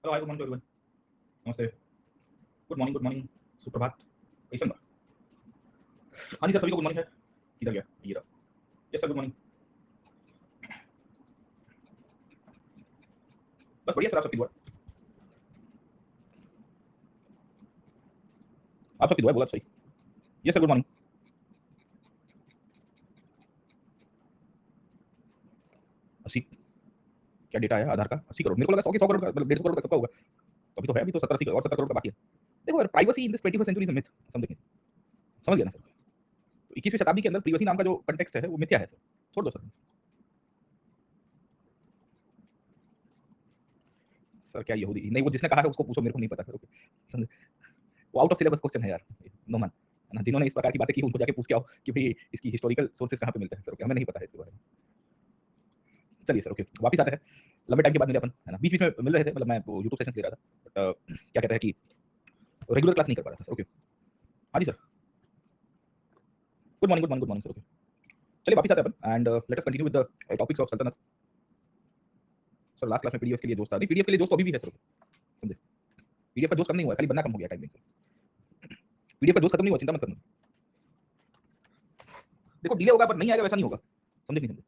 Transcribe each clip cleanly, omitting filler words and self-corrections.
Hello, हाय, good morning everyone. नमस्ते। Good morning, सुप्रभात। कैसन बा? हाँ जी सर, सभी को गुड मॉर्निंग है। किधर गया? ये रहा। Yes sir, good morning. बस बढ़िया सर, आप सबकी दुआ। आप सबकी दुआ है, बोला तो सही। Yes sir, good morning. अस्सी? क्या डेटा है आधार का? 80 करोड़? मेरे को लगा 100 करोड़ का, मतलब 150 करोड़ का सबका होगा। तो अभी तो है, अभी तो 70-80 और 70 करोड़ का बाकी है। देखो यार, privacy in this 21st century is a myth. समझ गए? समझ गया ना सर? तो 21वीं शताब्दी के अंदर प्राइवेसी नाम का जो कंटेक्स्ट है वो मिथ्या है सर। छोड़ दो सर। सर क्या यहूदी नहीं, वो जिसने कहा है उसको पूछो, मेरे को नहीं पता सर। ओके, समझे? वो आउट ऑफ सिलेबस क्वेश्चन है यार। No man. ना, जिन्होंने इस प्रकार की बातें की उनको जाके पूछ के आओ कि भाई इसकी हिस्टोरिकल सोर्सेज कहाँ पे मिलते हैं सर। ओके, हमें नहीं पता है इसके बारे में। चलिए सर, ओके, वापस आते हैं। लंबे टाइम के बाद मिले अपन, है ना? बीच बीच में मिल रहे थे, मतलब मैं वो यूट्यूब सेशंस ले रहा था, बट क्या कहते हैं कि रेगुलर क्लास नहीं कर पा रहा था सर। ओके, हाँ जी sir. Good morning sir. Okay, चलिए वापस आते हैं अपन and let us continue with the topics of Saltanat. Sir last class में पीडीएफ के लिए दोस्त था, नहीं पीडीएफ के लिए दोस्त तो अभी भी है सर। समझे? पीडीएफ का दोस्त कम नहीं हुआ, खाली बनना कम हो गया टाइम में सर। पीडीएफ का दोस्त खत्म नहीं हुआ, चिंता मत करना। देखो डिले होगा पर नहीं आएगा वैसा नहीं होगा। समझे नहीं समझे?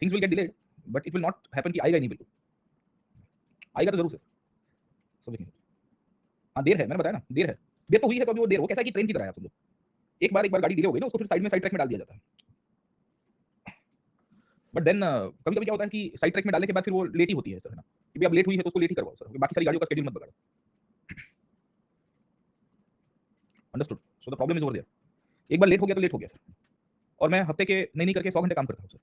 Things will get delayed but it will not happen कि आएगा ही नहीं बिल्कुल। आएगा तो जरूर सर। समझे नहीं? हाँ देर है, मैंने बताया ना, देर है। देर तो हुई है, तो अभी वो देर वो कैसा है कि ट्रेन की तरह है, आप समझो। एक बार गाड़ी डिले हो गई ना, उसको फिर साइड ट्रैक में डाल दिया जाता है। बट देन कभी कभी क्या होता है कि साइड ट्रैक में डालने के बाद फिर वो लेट ही होती है सर, है ना? कि भाई अब लेट हुई है तो उसको लेट ही करवाओ सर, बाकी सारी गाड़ियों का शेड्यूल मत बगाड़ो। Understood? So the problem is over there. एक बार लेट हो गया तो लेट हो गया सर। और मैं हफ्ते के नहीं नहीं करके 100 घंटे काम करता हूँ सर।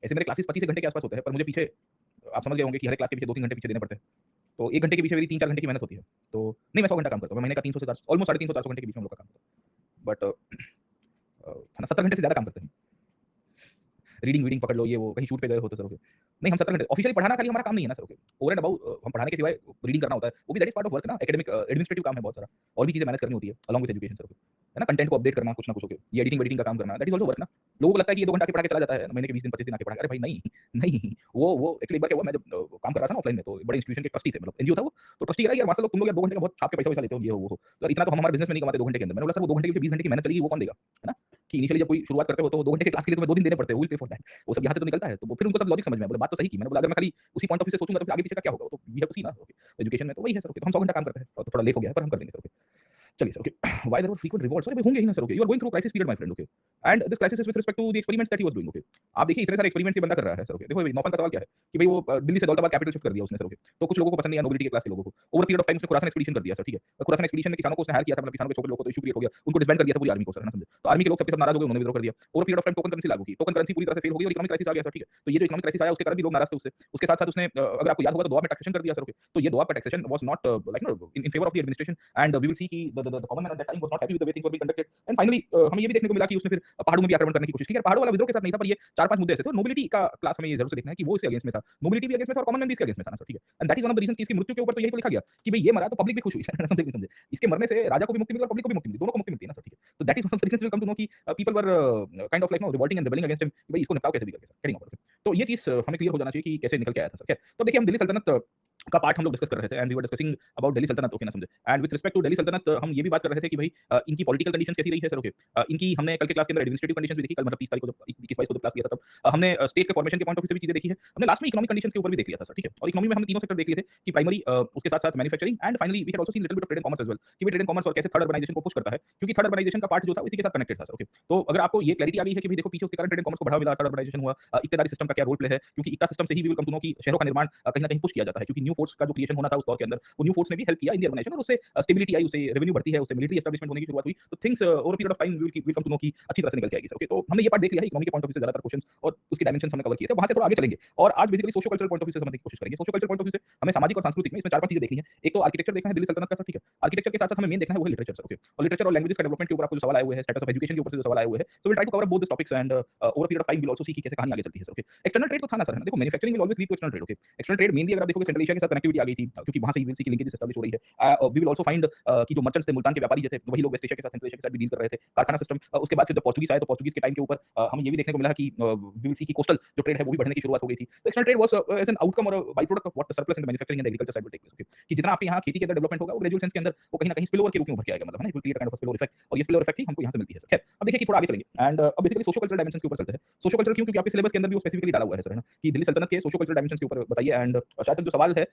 ऐसे मेरे क्लासेस 25 घंटे के आसपास होते हैं, पर मुझे पीछे आप समझ गए होंगे कि हर एक क्लास के पीछे 2-3 घंटे पीछे देने पड़ते हैं। तो 1 घंटे के पीछे मेरी 3-4 घंटे की मेहनत होती है। तो नहीं, मैं 100 घंटा काम करता हूँ। मैं महीने का 300 से 400, ऑलमोस्ट 350-400 घंटे के बीच में हम लोग का काम होता है। बट है ना, 70 घंटे से ज़्यादा काम करते हैं। रीडिंग वीडिंग पकड़ लो, ये वो कहीं शूट पे गए हो तो सर। ओके, नहीं हम 70 घंटे ऑफिशियली पढ़ाना खाली हमारा काम नहीं है ना sir. Okay, over and about हम पढ़ाने के सिवाय रीडिंग करना होता है, वो भी that is part of work ना। एकेडमिक एडमिनिस्ट्रेटिव काम है बहुत सारा, और भी चीजें मैनेज करनी होती है along with education sir. Okay, है ना? कंटेंट को अपडेट करना कुछ ना कुछ। ओके, ये एडिटिंग वेडिटिंग का काम करना, दैट इज ऑल्सो वर्क ना। लोगों को लगता है कि ये 2 घंटा के पढ़ा के चला जाता है, महीने के 20 दिन 25 दिन आके पढ़ा। अरे भाई नहीं, नहीं, वो एक्चुअली एक बार क्या हुआ, मैं जब काम कर रहा था ना ऑफलाइन में, तो बड़े इंस्टीट्यूशन के ट्रस्टी थे, मतलब एनजीओ था वो। तो ट्रस्टी कह रहा है यार माशाल्लाह तुम लोग यार 2 घंटे का बहुत छाप के पैसा वैसा लेते हो, ये हो तो यार इतना तो हम हमारे बिजनेस में नहीं कमाते 2 घंटे के अंदर। मैंने बोला सर वो 2 घंटे के 20 घंटे की मेहनत चलेगी वो कौन देगा, है ना? कि इनिशियली जब कोई शुरुआत करते हो तो 2 घंटे के क्लास के लिए तुम्हें 2 दिन देने पड़ते हैं, विल पे फॉर दैट। वो सब यहाँ से तो निकलता है। तो वो फिर उनको तब लॉजिक समझ में आया। बोला बात तो सही की। मैंने बोला अगर मैं खाली उसी पॉइंट ऑफ व्यू से सोचूंगा तो फिर आगे पीछे का क्या होगा? वो तो वी हैव टू सी ना। एजुकेशन में तो वही है सर। ओके, तो हम 100 घंटा काम करते हैं और तो थोड़ा लेट हो गया है पर हम कर देंगे सर। ओके, चलिए sir. Okay, why there were frequent revolts? अरे भाई होंगे ही ना sir. Okay, you are going through crisis period my friend. Okay, and this crisis is with respect to the experiments that he was doing. Okay, आप देखिए इतने सारे experiments ये बंदा कर रहा है सर। ओके, देखो भाई नौफल का सवाल क्या है कि भाई वो दिल्ली से दौलताबाद कैपिटल शिफ्ट कर दिया उसने सर। ओके, तो कुछ लोगों को पसंद नहीं आया, नोबिलिटी के क्लास के लोगों को। ओवर पीरियड ऑफ टाइम उसने खुरासान एक्सपीडिशन कर दिया सर। ठीक है, खुरासान एक्सपीडिशन में किसानों को उसने हायर किया था, मतलब किसानों के छोटे लोगों को, तो इशू क्रिएट हो गया, उनको डिसबैंड कर दिया था पूरी आर्मी को सर, है ना? समझे? तो आर्मी के लोग सबके सब नाराज हो गए, उन्होंने विद्रोह कर दिया। Over period of time token currency लागू की, टोकन करेंसी पूरी तरह से फेल हो गई और इकोनॉमिक क्राइसिस आ गया सर। ठीक है, तो ये जो इकोनॉमिक क्राइसिस आया उसके कारण भी लोग नाराज थे उससे। उसके साथ साथ उसने अगर आपको याद होगा तो दोआब में टैक्सेशन कर दिया सर। ओके, तो ये दोआब का taxation was not like no in favour of the administration and we will see कि the common man at that time was not happy with the way things were being conducted and finally हमें ये भी देखने को मिला कि उसने फिर पहाड़ों में भी आक्रमण करने की कोशिश की। यार पहाड़ों वाला विद्रोह के साथ नहीं था, पर ये 4-5 मुद्दे ऐसे थे। नोबिलिटी का क्लास हमें ये जरूर से देखना है कि वो इसके अगेंस्ट में था, नोबिलिटी भी अगेंस्ट में था और कॉमन मैन भी इसके अगेंस्ट में था ना सर। ठीक है, and that is one of the reasons कि इसकी मृत्यु के ऊपर तो यही तो लिखा गया कि भाई ये मरा तो पब्लिक भी खुश हुई। समझे नहीं समझे? इसके मरने से राजा को भी मुक्ति मिली और पब्लिक को भी मुक्ति मिली, दोनों को मुक्ति मिलती है ना सर। ठीक है, तो that is one of the reasons will come to know कि people were kind of like no revolting and rebelling against him कि भाई इसको निपटाओ कैसे भी करके सर, हेडिंग ओवर। तो ये चीज हमें क्लियर हो जाना चाहिए कि कैसे निकल के आया था सर। तो देखिए हम दिल्ली सल्तनत का पार्ट हम लोग डिस्कस कर रहे थे and we were discussing about Delhi Sultanate. Okay ना समझे? And with respect to Delhi Sultanate हम ये भी बात कर रहे थे कि भाई इनकी पॉलिटिकल कंडीशंस कैसी रही है सर। ओके, इनकी हमने कल के क्लास के अंदर एडमिनिस्ट्रेटिव कंडीशंस भी देखी, कल मतलब 30 तारीख को जब 21-22 को जब क्लास किया था तब हमने स्टेट के फॉर्मेशन के पॉइंट ऑफ व्यू से भी चीजें देखी है। हमने लास्ट में इकोनॉमिक कंडीशंस के ऊपर भी देख लिया था सर। ठीक है, और इकोनॉमी में हमने तीनों सेक्टर देख लिए थे कि प्राइमरी, उसके साथ साथ manufacturing and finally we had also seen little bit of trade and commerce as well कि ट्रेड एंड कॉमर्स और कैसे थर्ड अर्बनाइजेशन को पुश करता है, क्योंकि थर्ड अर्बनाइजेशन का पार्ट जो था इसी के साथ कनेक्टेड था सर। ओके, तो अगर आपको ये क्लैरिटी आ गई है कि भाई देखो पीछे उसके कारण ट्रेड एंड कॉमर्स को बढ़ावा मिला, थर्ड अर्बनाइजेशन हुआ, इक्तेदारी सिस्टम का क्या रोल प्ले है, क्योंकि इक्ता सिस्टम से ही we will come to know कि शहरों का निर्माण कहीं ना कहीं पुश किया जाता है, क्योंकि न्यू फोर्स का जो क्रिएशन होना था उस दौर के अंदर, वो न्यू फोर्स ने भी हेल्प किया इन द अर्बनाइजेशन और उससे स्टेबिलिटी आई, उससे रेवेन्यू बढ़ती है, उससे मिलिट्री एस्टैब्लिशमेंट होने की शुरुआत हुई। तो things over period of time will come to know कि अच्छी तरह से निकल के आएगी सर। ओके, तो हमने ये पार्ट देख लिया है इकोनॉमी के पॉइंट ऑफ व्यू से ज्यादातर क्वेश्चंस और उसकी डायमेंशंस हमने कवर किए थे, वहां से थोड़ा आगे चलेंगे और आज basically socio cultural point of view से समझने की कोशिश करेंगे। Socio cultural point of view से हमें सामाजिक और सांस्कृतिक में इसमें 4-5 चीजें देखनी है। एक तो आर्किटेक्चर देखना है दिल्ली सल्तनत का सर। ठीक है, आर्किटेक्चर के साथ साथ हमें मेन देखना है वो है लिटरेचर सर। ओके, और लिटरेचर और लैंग्वेजेस का डेवलपमेंट के ऊपर आपको जो सवाल आए हुए हैं, स्टेटस ऑफ एजुकेशन के ऊपर से जो सवाल आए हुए हैं, so will try to cover both this topics and over period of time will also see कि कैसे कहानी आगे चलती है सर। ओके, एक्सटर्नल ट्रेड तो था ना सर, है ना? देखो manufacturing will always lead to external trade. Okay, external trade mainly अगर आप देखोगे सेंट्रल एशिया के के साथ कनेक्टिविटी आ गई थी क्योंकि वहाँ से यूएनसी की लिंकेजेस एस्टैब्लिश हो रही है। वी विल आल्सो फाइंड कि जो मर्चेंट्स थे, मुल्तान के व्यापारी जो थे, वही लोग वेस्ट एशिया के साथ, सेंट्रल एशिया के साथ भी डील कर रहे थे। कारखाना सिस्टम उसके बाद फिर जब पोर्चुगीज आए तो पोर्चुगीज के टाइम के ऊपर हमें ये भी देखने को मिला कि वी विल सी की कोस्टल जो ट्रेड है वो भी बढ़ने की शुरुआत हो गई थी। तो external trade was as an outcome और by product of what the surplus in the manufacturing and agriculture side will take place. Okay, कि जितना आपके यहाँ खेती के अंदर डेवलपमेंट होगा वो ग्रेजुअल सेंस के अंदर वो कहीं ना कहीं स्पिल ओवर के रूप में उभर के आएगा, मतलब है ना, it will create kind of spill over effect, और ये स्पिल ओवर इफेक्ट ही हमको यहाँ से मिलती है सर। खैर, अब देखिए कि थोड़ा आगे चलेंगे एंड अब बेसिकली सोशो कल्चरल डायमेंशंस के ऊपर चलते हैं। सोशो कल्चर क्यों? क्योंकि आपके सिलेबस के अंदर भी वो स्पेसिफिकली डाला हुआ है सर, है ना, कि दिल्ली सल्तनत के सोशो कल्चरल डायमेंशंस के ऊपर बताइए एंड शायद तक जो सवाल है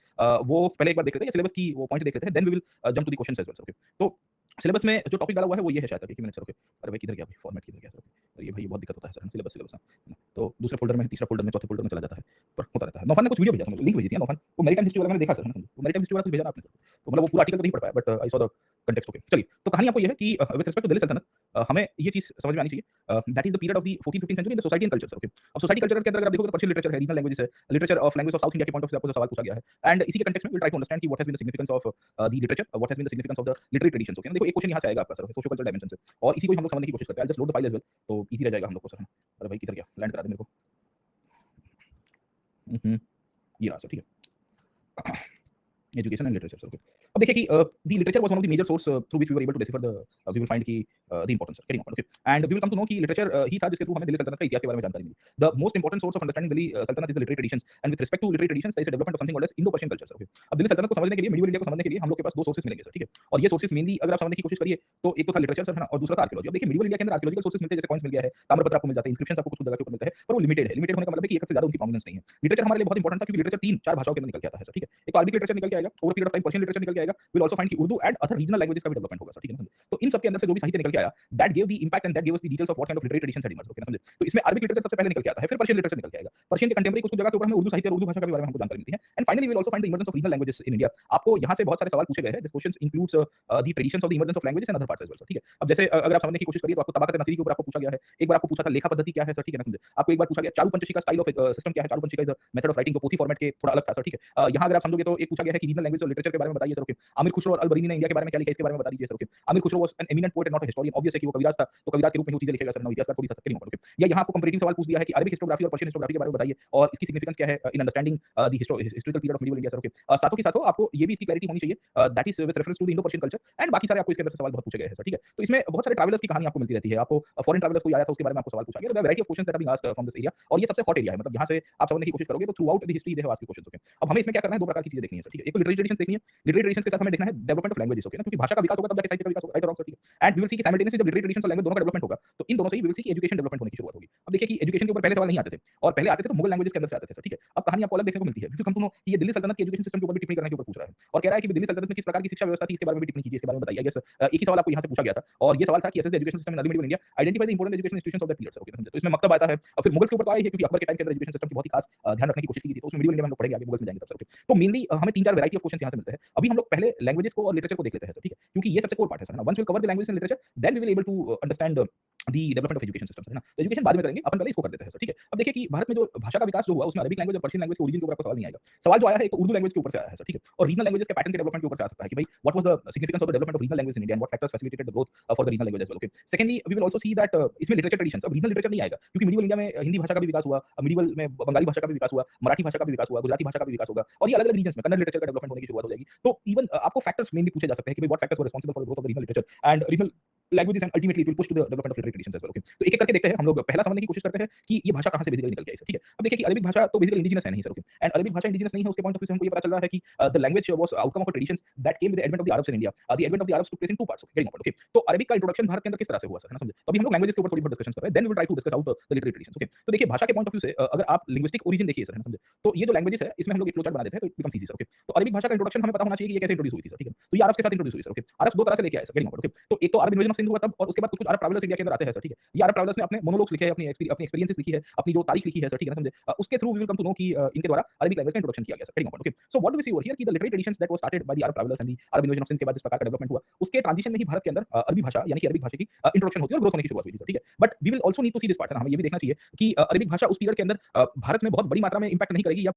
वो पहले एक बार देख लेते हैं, सिलेबस की वो पॉइंट देख लेते हैं, then we will jump to the questions as well sir. Okay, तो सिलेबस में जो टॉपिक डाला हुआ है वो ये है शायद तक, एक मिनट सर। ओके, अरे भाई किधर गया भाई, फॉर्मेट किधर गया सर? अरे ये भाई ये बहुत दिक्कत होता है सर, सिलेबस सिलेबस ना, तो दूसरे फ़ोल्डर में, तीसरा फ़ोल्डर में, चौथे फ़ोल्डर में चला जाता है, पर होता रहता है। नौफन ने कुछ वीडियो भेजा था मुझे, लिंक भेजी थी नौफन, वो मैरीटाइम हिस्ट्री वाला मैंने देखा सर, है ना, वो मैरीटाइम हिस्ट्री वाला कुछ भेजा ना आपने सर, तो मतलब वो पूरा आर्टिकल तो नहीं पढ़ पाया but I saw the context. Okay, चलिए, तो कहानी आपको ये है कि विद रिस्पेक्ट टू दिल्ली सल्तनत हमें ये चीज़ समझ में आनी चाहिए, that is the period of the 14th-15th century in the society and culture sir. Okay, अब सोसाइटी कल्चर के अंदर अगर आप देखोगे तो पर्शियन लिटरेचर है, रीजनल लैंग्वेजेस है, literature of language of south India के पॉइंट ऑफ व्यू से आपको जो सवाल पूछा गया है, एंड इसी के कॉन्टेक्स्ट में वी ट्राई टू अंडरस्टैंड कि what has been the significance of the literature, what has been the significance of the literary traditions. Okay, देखो एक क्वेश्चन यहाँ से आएगा आपका सर, सोशो कल्चरल डायमेंशन से, और इसी को ही हम लोग समझने की कोशिश करते हैं। I just load the file as well, तो ईज़ी रह जाएगा हम लोग को सर, है ना। अरे भाई किधर गया? लैंड करा दे मेरे को। ये रहा सर, ठीक है। Education and literature. ओके, अब देखिए कि the literature was one of the major source through which we were able to decipher the we will find की the importance of getting on. Okay, and we will come to know कि literature ही था जिसके through हमें दिल्ली सल्तनत का इतिहास के बारे में जानकारी मिली। The most important source of understanding Delhi Saltanat is the literary traditions, and with respect to literary traditions there is a development of something called as Indo Persian culture. Okay, अब दिल्ली सल्तनत को समझने के लिए, मेडिवल इंडिया को समझने के लिए हम लोग के पास दो सोर्सेस मिलेंगे सर, ठीक है, और ये सोर्सेस मेनली अगर आप समझने की कोशिश करिए तो एक तो था लिटरेचर सर, है ना, और दूसरा था आर्कियोलॉजी। अब देखिए मेडिवल इंडिया के अंदर आर्कियोलॉजिकल सोर्सेस मिलते हैं, जैसे कॉइन्स मिल गया है, ताम्रपत्र आपको मिल जाते हैं, इंस्क्रिप्शंस आपको कुछ जगह के ऊपर मिलता है, पर वो लिमिटेड है। लिमिटेड होने का मतलब है कि एक से ज्यादा उनकी प्रोमिनेंस नहीं है। लिटरेचर हमारे लिए बहुत इंपॉर्टेंट था क्योंकि लिटरेचर 3-4 भाषाओं के अंदर निकल के आता है सर, ठीक है, एक तो अरबिक लिटरेचर निकल के आएगा, over period of time Persian literature निकल के आएगा, विल आल्सो फाइंड कि Urdu and other regional languages का भी डेवलपमेंट होगा सर, ठीक है ना। तो इन सब के अंदर से जो भी साहित्य निकल के आया, that give the impact and that give us the details of what kind of literary traditions had emerged. Okay ना, समझे? तो इसमें अरबिक लिटरेचर सबसे पहले निकल के आता है, फिर पर्शियन लिटरेचर निकल के आएगा, पर्शियन के कंटेम्परेरी कुछ जगह के ऊपर हमें उर्दू साहित्य और उर्दू भाषा के बारे में हमको जानकारी मिलती है, and finally we will also find the emergence of regional languages in India. आपको यहाँ से बहुत सारे सवाल पूछे गए हैं, this questions includes the traditions of the emergence of languages and other parts as well sir, ठीक है। अब जैसे अगर आप समझने की कोशिश करिए तो आपको तबाकत नसीरी के ऊपर आपको पूछा गया है, एक बार आपको पूछा था लेखा पद्धति क्या है सर, ठीक है ना, समझे? आपको एक बार पूछा गया चालू पंचशी का स्टाइल ऑफ सिस्टम क्या है, चालू पंचशी का is a method of writing, तो पोथी फॉर्मेट के थोड़ा अलग था सर, ठीक है। यहाँ अगर आप समझोगे तो एक पूछा गया है कि रीजनल लैंग्वेज और लिटरेचर के बारे में बताइए सर। ओके, आमिर खुसरो और अल बरीनी ने इंडिया के बारे में क्या लिखा है इसके बारे में बता दीजिए sir. Okay, Aamir Khusro was an eminent poet and not a historian, obvious है कि वो कविराज था, तो कविराज के रूप में वो चीजें लिखेगा सर, ना इतिहासकार थोड़ी सा सकते नहीं होगा। ओके, या यहाँ आपको कंपैरेटिव सवाल पूछ दिया है कि अरबिक हिस्टोग्राफी और पर्शियन हिस्टोग्राफी के बारे में बताइए और इसकी सिग्निफिकेंस क्या है in understanding the historical period of medieval India sir. Okay, साथों के साथ आपको ये भी इसकी क्लैरिटी होनी चाहिए that is with reference to the Indo Persian culture, and बाकी सारे आपको इसके अंदर से सवाल बहुत पूछे गए हैं सर, ठीक है। तो इसमें बहुत सारे ट्रैवलर्स की कहानी आपको मिलती रहती है, आपको फॉरेन ट्रैवलर्स कोई आया था उसके बारे में आपको सवाल पूछा गया, तो variety of questions that are being asked from this area, और ये सबसे हॉट एरिया है, मतलब यहाँ से आप समझने की कोशिश करोगे तो through out the history they have asked questions. Okay, अब हमें इसमें क्या करना है, दो प्रकार की चीजें देखनी है सर, ठीक है। एक तो लिटरेरी ट्रेडिशंस देखनी है, लिटरेरी ट्रेडिशंस के साथ हमें देखना है डेवलपमेंट ऑफ लैंग्वेजेस। ओके ना, क्योंकि भाषा का विकास होगा तब जाके साहित्य का विकास होगा, राइट और रॉन्ग सर, ठीक है। एंड वी विल सी कि साइमल्टेनियसली जब लिटरेरी ट्रेडिशंस और लैंग्वेज दोनों का डेवलपमेंट होगा तो इन दोनों से ही वी विल सी कि एजुकेशन डेवलपमेंट होने की शुरुआत होगी। अब देखिए कि एजुकेशन के ऊपर पहले सवाल नहीं आते थे, और पहले आते थे तो मुगल लैंग्वेजेस के अंदर से आते थे सर, ठीक है। अब कहानी आपको अलग देखने को मिलती है, क्योंकि हम दोनों कि ये दिल्ली सल्तनत के एजुकेशन सिस्टम के ऊपर भी टिप्पणी करने के ऊपर पूछ रहा है, और कह रहा है कि दिल्ली सल्तनत में किस प्रकार की शिक्षा व्यवस्था थी इसके बारे में भी टिप्पणी कीजिए, इसके बारे में बताइए। आई गेस एक ही सवाल आपको यहाँ से पूछा गया था, और ये सवाल था कि assess the education system in early medieval India, identify the important education institutions of that period sir. Okay, तो इसमें मकतब आता है, और फिर मुगल्स के ऊपर तो आया ही है, क्योंकि अकबर के टाइम के अंदर एजुकेशन सिस्टम की बहुत ही खास ध्यान रखने की कोशिश की थी, तो उसमें मिडिवल इंडिया में हम लोग पढ़ेंगे, आगे मुगल्स में जाएंगे तब सर। ओके, तो मेनली हमें 3-4 वैरायटी ऑफ क्वेश्चंस यहाँ से मिलते हैं। अभी हम लोग पहले लैंग्वेजेस को और लिटरेचर को देख लेते हैं सर, ठीक है, क्योंकि ये सबसे कोर पार्ट है सर ना। Once we cover the language and literature then we will able to understand the development of education system, है ना। तो एजुकेशन बाद में करेंगे, अपन पहले इसको कर देते हैं सर, ठीक है। अब देखिए कि भारत में जो भाषा का विकास जो हुआ उसमें अरबिक लैंग्वेज और पर्शियन लैंग्वेज के ओरिजिन के ऊपर आपको सवाल नहीं आएगा। सवाल जो आया है एक तो उर्दू लैंग्वेज के ऊपर से आया है सर, ठीक है, और रीजनल लैंग्वेजेस के पैटर्न के डेवलपमेंट के ऊपर से आ सकता है कि भाई what was the significance of the development of regional language in India and what factors facilitated the growth for the regional language as well. Okay, secondly we will also see that इसमें literature traditions, अब regional literature नहीं आएगा क्योंकि medieval India में हिंदी भाषा का भी विकास हुआ, मिडिवल में बंगाली भाषा का भी विकास हुआ, मराठी भाषा का भी विकास हुआ, गुजराती भाषा का भी विकास होगा, और ये अलग-अलग रीजन्स में कन्नड़ लिटरेचर का डेवलपमेंट होने की शुरुआत हो जाएगी। तो इवन आपको फैक्टर्स मेनली पूछे जा सकते हैं कि भाई what factors were responsible for the growth of the regional literature and regional languages and ultimately it will push to the development of literary traditions as well. Okay, तो एक-एक करके देखते हैं, हम लोग पहला समझने की कोशिश करते हैं कि ये भाषा कहाँ से बेसिकली निकल के आई सर, ठीक है। अब देखिए कि अरबिक भाषा तो बेसिकली इंडिजिनस है नहीं सर। ओके, एंड अरबिक भाषा इंडिजिनस नहीं है, उसके पॉइंट ऑफ व्यू से हमको ये पता चल रहा है कि the language was outcome of a traditions that came with the advent of the Arabs in India. The advent of the Arabs took place in two parts. Okay, okay, तो Arabic का इंट्रोडक्शन भारत के अंदर किस तरह से हुआ sir, है ना, समझे। तो अभी हम लोग लैंग्वेजेस के ऊपर थोड़ी बहुत डिस्कशन कर रहे हैं, then we will try to discuss out the literary traditions. Okay, तो देखिए भाषा के पॉइंट ऑफ व्यू से अगर आप लिंग्विस्टिक ओरिजिन देखिए सर, है ना, समझे, तो ये जो लैंग्वेजेस है इसमें हम लोग एक फ्लो चार्ट बना देते हैं तो it becomes easy sir. Okay, तो अरबिक भाषा का इंट्रोडक्शन हमें पता होना चाहिए कि ये कैसे इंट्रोड्यूस हुई थी सर, ठीक है। तो ये अरब्स के साथ इंट्रोड्यूस हुई सर। ओके, अरब्स दो तरह से लेके आए सर, गेटिंग ओके, तो एक तो अरब इन्वेजन ऑफ सिंध हुआ तब, और उसके बाद कुछ अरब ट्रैवलर्स इंडिया के अंदर आते हैं सर, ठीक है। ये अरब ट्रैवलर्स ने अपने मोनोलॉग्स लिखे हैं, अपनी एक्सपीरियंसेस लिखी है, अपनी जो तारीख लिखी है सर, ठीक है ना, समझे। उसके through we will come to know कि इनके द्वारा अरबिक लैंग्वेज का इंट्रोडक्शन किया गया sir, getting okay. So what do we see over here कि the literary traditions that was started by the Arab travellers and the Arab invasion of Sindh के बाद जिस प्रकार का डेवलपमेंट हुआ उसके ट्रांजिशन में ही भारत के अंदर अरबी भाषा यानी कि अरबिक भाषा की इंट्रोडक्शन होती है और ग्रोथ होने की शुरुआत हुई थी सर, ठीक है। But we will also need to see this part, हमें ये भी देखना चाहिए कि अरबिक भाषा उस पीरियड के अंदर भारत में बहुत बड़ी मात्रा में इंपैक्ट नहीं करेगी, या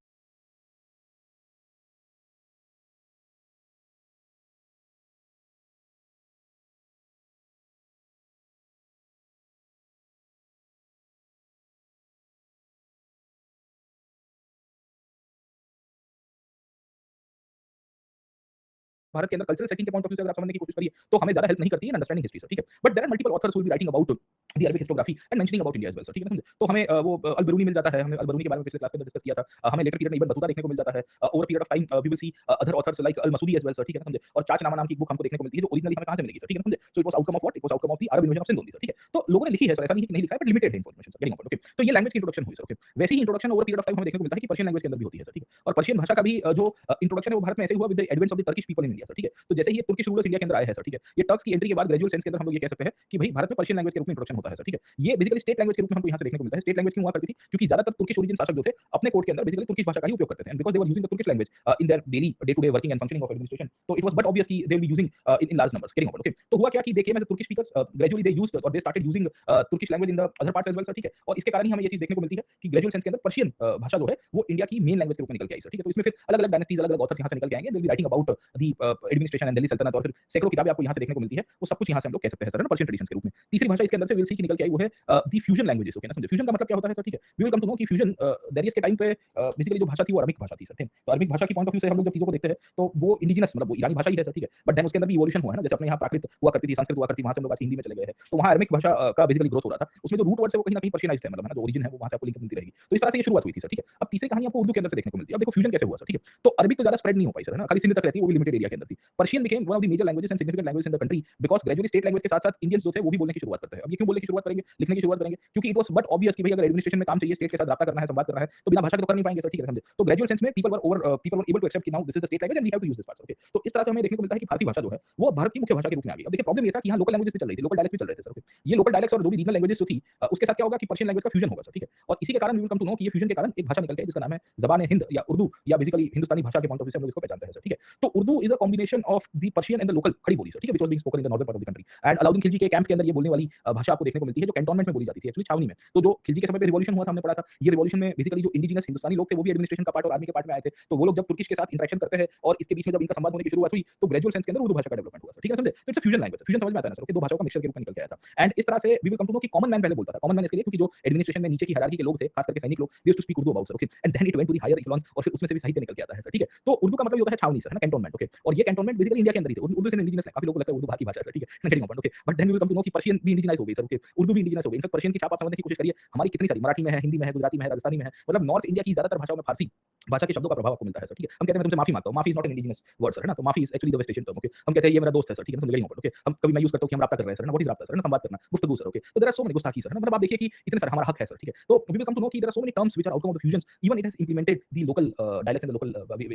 भारत के अंदर कल्चरल सेटिंग के पॉइंट ऑफ व्यू से अगर आप समझने की कोशिश करिए तो हमें ज़्यादा हेल्प नहीं करती है इन अंडरस्टैंडिंग हिस्ट्री सर, ठीक है? But there are multiple authors who will be writing about the Arabic historiography and mentioning about India as well sir, ठीक है ना? समझे? तो हमें वो अल-बिरूनी मिल जाता है, हमने अल-बिरूनी के बारे में पिछले क्लास में डिस्कस किया था। हमें लेटर पीरियड में इब्न बतूता देखने को मिल जाता है। Over period of time we will see other authors like Al-Masudi as well sir, ठीक है ना? समझे? और चाचनामा नाम की एक बुक हमको देखने को मिलती है जो ओरिजिनली हमें कहाँ से मिलेगी सर, ठीक है ना? समझे? So it was outcome of what? It was outcome of the Arab invasion of Sindh only sir, ठीक है? तो लोगों ने लिखी है सर, ऐसा नहीं है कि नहीं लिखा है, बट लिमिटेड है इंफॉर्मेशन सर, गेटिंग ओके। तो ये लैंग्वेज की इंट्रोडक्शन हुई सर, ओके। वैसे ही introduction over period of time हमें देखने को मिलता है कि पर्शियन लैंग्वेज के अंदर भी होती है सर, ठीक है? और पर्शियन भाषा का भी जो इंट्रोडक्शन है वो भारत में ऐसे ही हुआ with the advents of the Turkish people in India sir, ठीक है? तो जैसे ही ये तुर्किश रूलर्स इंडिया के अंदर आए हैं सर, ठीक है? ये टर्क्स की एंट्री के बाद ग्रेजुअल सेंस के अंदर हम लोग ये कह सकते हैं कि भाई भारत में पर्शियन लैंग्वेज के रूप में इंट्रोडक्शन होता है सर, ठीक है? ये बेसिकली स्टेट लैंग्वेज के रूप में हमको यहाँ से देखने को मिलता है। स्टेट लैंग्वेज क्यों हुआ करती थी? क्योंकि ज़्यादातर तुर्किश ओरिजिन शासक जो थे अपने कोर्ट के अंदर बेसिकली तुर्किश भाषा का ही उपयोग करते थे and because they were using the Turkish language in their daily day to day working and functioning of administration, तो इट वाज़ बट ऑब्वियस कि they will be using in large numbers, getting okay. तो हुआ क्या कि देखिए मैं Turkish speakers gradually they used और they started using Turkish language in the other parts as well sir, ठीक है? और इसके कारण ही हमें ये चीज़ देखने को मिलती है कि ग्रेजुअल सेंस के अंदर पर्शियन भाषा जो है वो इंडिया की मेन लैंग्वेज के रूप में निकल के आई सर, ठीक है? तो इसमें फिर अलग-अलग डायनेस्टीज़, अलग-अलग ऑथर्स यहाँ से निकल के आएँगे, दे will be writing about the administration and Delhi सल्तनत और फिर सैकड़ों किताबें आपको यहाँ से देखने को मिलती है। वो सब कुछ यहाँ से हम लोग कह सकते हैं सर, है ना? पर्शियन ट्रेडिशंस के रूप में। तीसरी भाषा इसके अंदर से विल सी की निकल के आई वो है द फ्यूजन लैंग्वेजेस, ओके ना? समझे? फ्यूजन का मतलब क्या होता है सर, ठीक है? We will come to know कि फ्यूजन देरियस के टाइम पे बेसिकली जो भाषा थी वो अरबिक भाषा थी सर, ठीक है? तो अरबिक भाषा की पॉइंट ऑफ व्यू से हम लोग जब चीज़ों को देखते हैं तो वो इंडिजिनस मतलब वो ईरानी भाषा ही है सर, ठीक है? बट देन उसके अंदर भी इवोल्यूशन हुआ है ना, जैसे अपने यहाँ प्राकृत हुआ करती थी, संस्कृत हुआ करती थी, वहाँ से हम लोग आज हिंदी में चले गए हैं। तो वहाँ अरबिक भाषा का बेसिकली ग्रोथ हो रहा था। उसमें जो रूट वर्ड्स है वो कहीं न कहीं पर्शियनाइज़्ड है, मतलब है ना, जो ओरिजिन है वो वहाँ से आपको लिंक मिलती रहेगी। तो इस तरह से ये शुरुआत हुई थी सर, ठीक है? अब तीसरी कहानी आपको उर्दू के अंदर से देखने को मिलती है। अब देखो फ्यूजन कैसे हुआ सर, ठीक है? तो अरबिक तो ज़्यादा स्प्रेड नहीं हो पाई सर, है ना? खाली सिंध तक रहती है, वो भी लिमिटेड एरिया के अंदर थी। Persian became one of the major languages and significant languages in the country because gradually state language के साथ-साथ इंडियंस जो थे वो भी बोलने की शुरुआत करते हैं। अब ये क्यों बोलने की शुरुआत करेंगे, लिखने की शुरुआत करेंगे? क्योंकि इट वाज़ बट ऑब्वियस कि भई अगर एडमिनिस्ट्रेशन में काम चाहिए, स्टेट के साथ राब्ता करना है, संवाद करना है, तो बिना भाषा के तो कर नहीं पाएँगे सर, ठीक है? समझे? तो ग्रेजुअल सेंस में people were able to accept कि now this is the state language and we have to use this part, okay? तो इस तरह से हमें देखने को मिलता है कि फारसी भाषा जो है वो भारत की मुख्य भाषा के रूप में आ गई। अब देखिए प्रॉब्लम ये था कि यहाँ लोकल लैंग्वेजेस भी चल रही थी, लोकल डायलेक्ट भी चल रहे थे सर, ओके? ये लोकल डायलेक्ट्स और जो भी रीजनल लैंग्वेजेस जो थी उसके साथ क्या होगा कि पर्शियन लैंग्वेज का फ्यूजन होगा सर, ठीक है? और इसी के कारण we will come to know कि ये फ्यूजन के कारण एक भाषा निकल के आई जिसका नाम है ज़बान-ए-हिंद या उर्दू या बेसिकली हिंदुस्तानी भाषा के पॉइंट ऑफ व्यू से हम लोग इसको पहचानते हैं सर, ठीक है? तो Urdu is a combination of the Persian and the local खड़ी बोली सर, ठीक है? Which was being spoken in the northern part of the country and Alauddin Khilji के कैंप के अंदर ये बोलने वाली भाषा आपको देखने को मिलती है जो कैंटोनमेंट में बोली जाती थी एक्चुअली छावनी में। तो जो खिलजी के समय पे रिवॉल्यूशन हुआ था हमने पढ़ा था, ये रिवॉल्यूशन में बेसिकली जो इंडिजिनस हिंदुस्तानी लोग थे वो भी एडमिनिस्ट्रेशन का पार्ट और आर्मी के पार्ट में आए थे। तो वो लोग जब तुर्किश के साथ इंटरेक्शन करते हैं और इसके बीच में जब इनका संवाद होने की शुरुआत हुई तो ग्रेजुअल सेंस के अंदर उर्दू भाषा का डेवलपमेंट हुआ सर, ठीक है समझे? तो it's a fusion language, fusion समझ में आता है ना सर, ओके? दो भाषाओं का मिक्सचर के रूप में निकल के आया था एंड इस तरह से we will come to know कि कॉमन मैन पहले बोलता था। कॉमन मैन इसके लिए क्योंकि जो एडमिनिस्ट्रेशन में नीचे की हायरार्की के लोग थे, खास करके सैनिक लोग, they used to speak Urdu about sir, okay? And then it went to the higher echelons और फिर उसमें से भी साहित्य निकल के आता है सर, ठीक है? तो उर्दू का मतलब ये होता है छावनी सर, है ना? Cantonment, okay? और ये कैंटोनमेंट बेसिकली इंडिया के अंदर ही थे। उर्दू से इंडिजिनस है, काफी लोगों को लगता है उर्दू बाहर की भाषा है सर, ठीक है? Getting okay? But then we will come to know कि पर्शियन भी इंडिजिनाइज हो गई सर, ओके? उर्दू भी इंडिजिनाइज हो गई। इनफैक्ट पर्शियन की छाप आप समझने की कोशिश करिए, हमारी कितनी सारी मराठी में है, हिंदी में है, गुजराती में है, राजस्थानी में है, मतलब नॉर्थ इंडिया की ज्यादातर भाषाओं में फारसी भाषा के शब्दों का प्रभाव आपको मिलता है सर, ठीक है? हम कहते हैं मैं तुमसे माफी मांगता हूँ, माफी is not an indigenous word sir, है ना? तो माफी is actually the West Asian term, okay? हम कहते हैं ये मेरा दोस्त है सर, ठीक है? समझ गए ओके? हम कभी मैं यूज करता हूँ कि हम राब्ता कर रहे हैं सर, ना? व्हाट इज राब्ता सर, है ना? संवाद करना, गुफ्तगू सर, ओके? तो देयर आर सो मेनी गुस्ताखी सर, है ना? मतलब आप देखिए कि इतने सारे हमारा हक है सर, ठीक है? तो we will come to know कि there are so many terms which are outcome of the fusions even it has implemented the local dialects and the local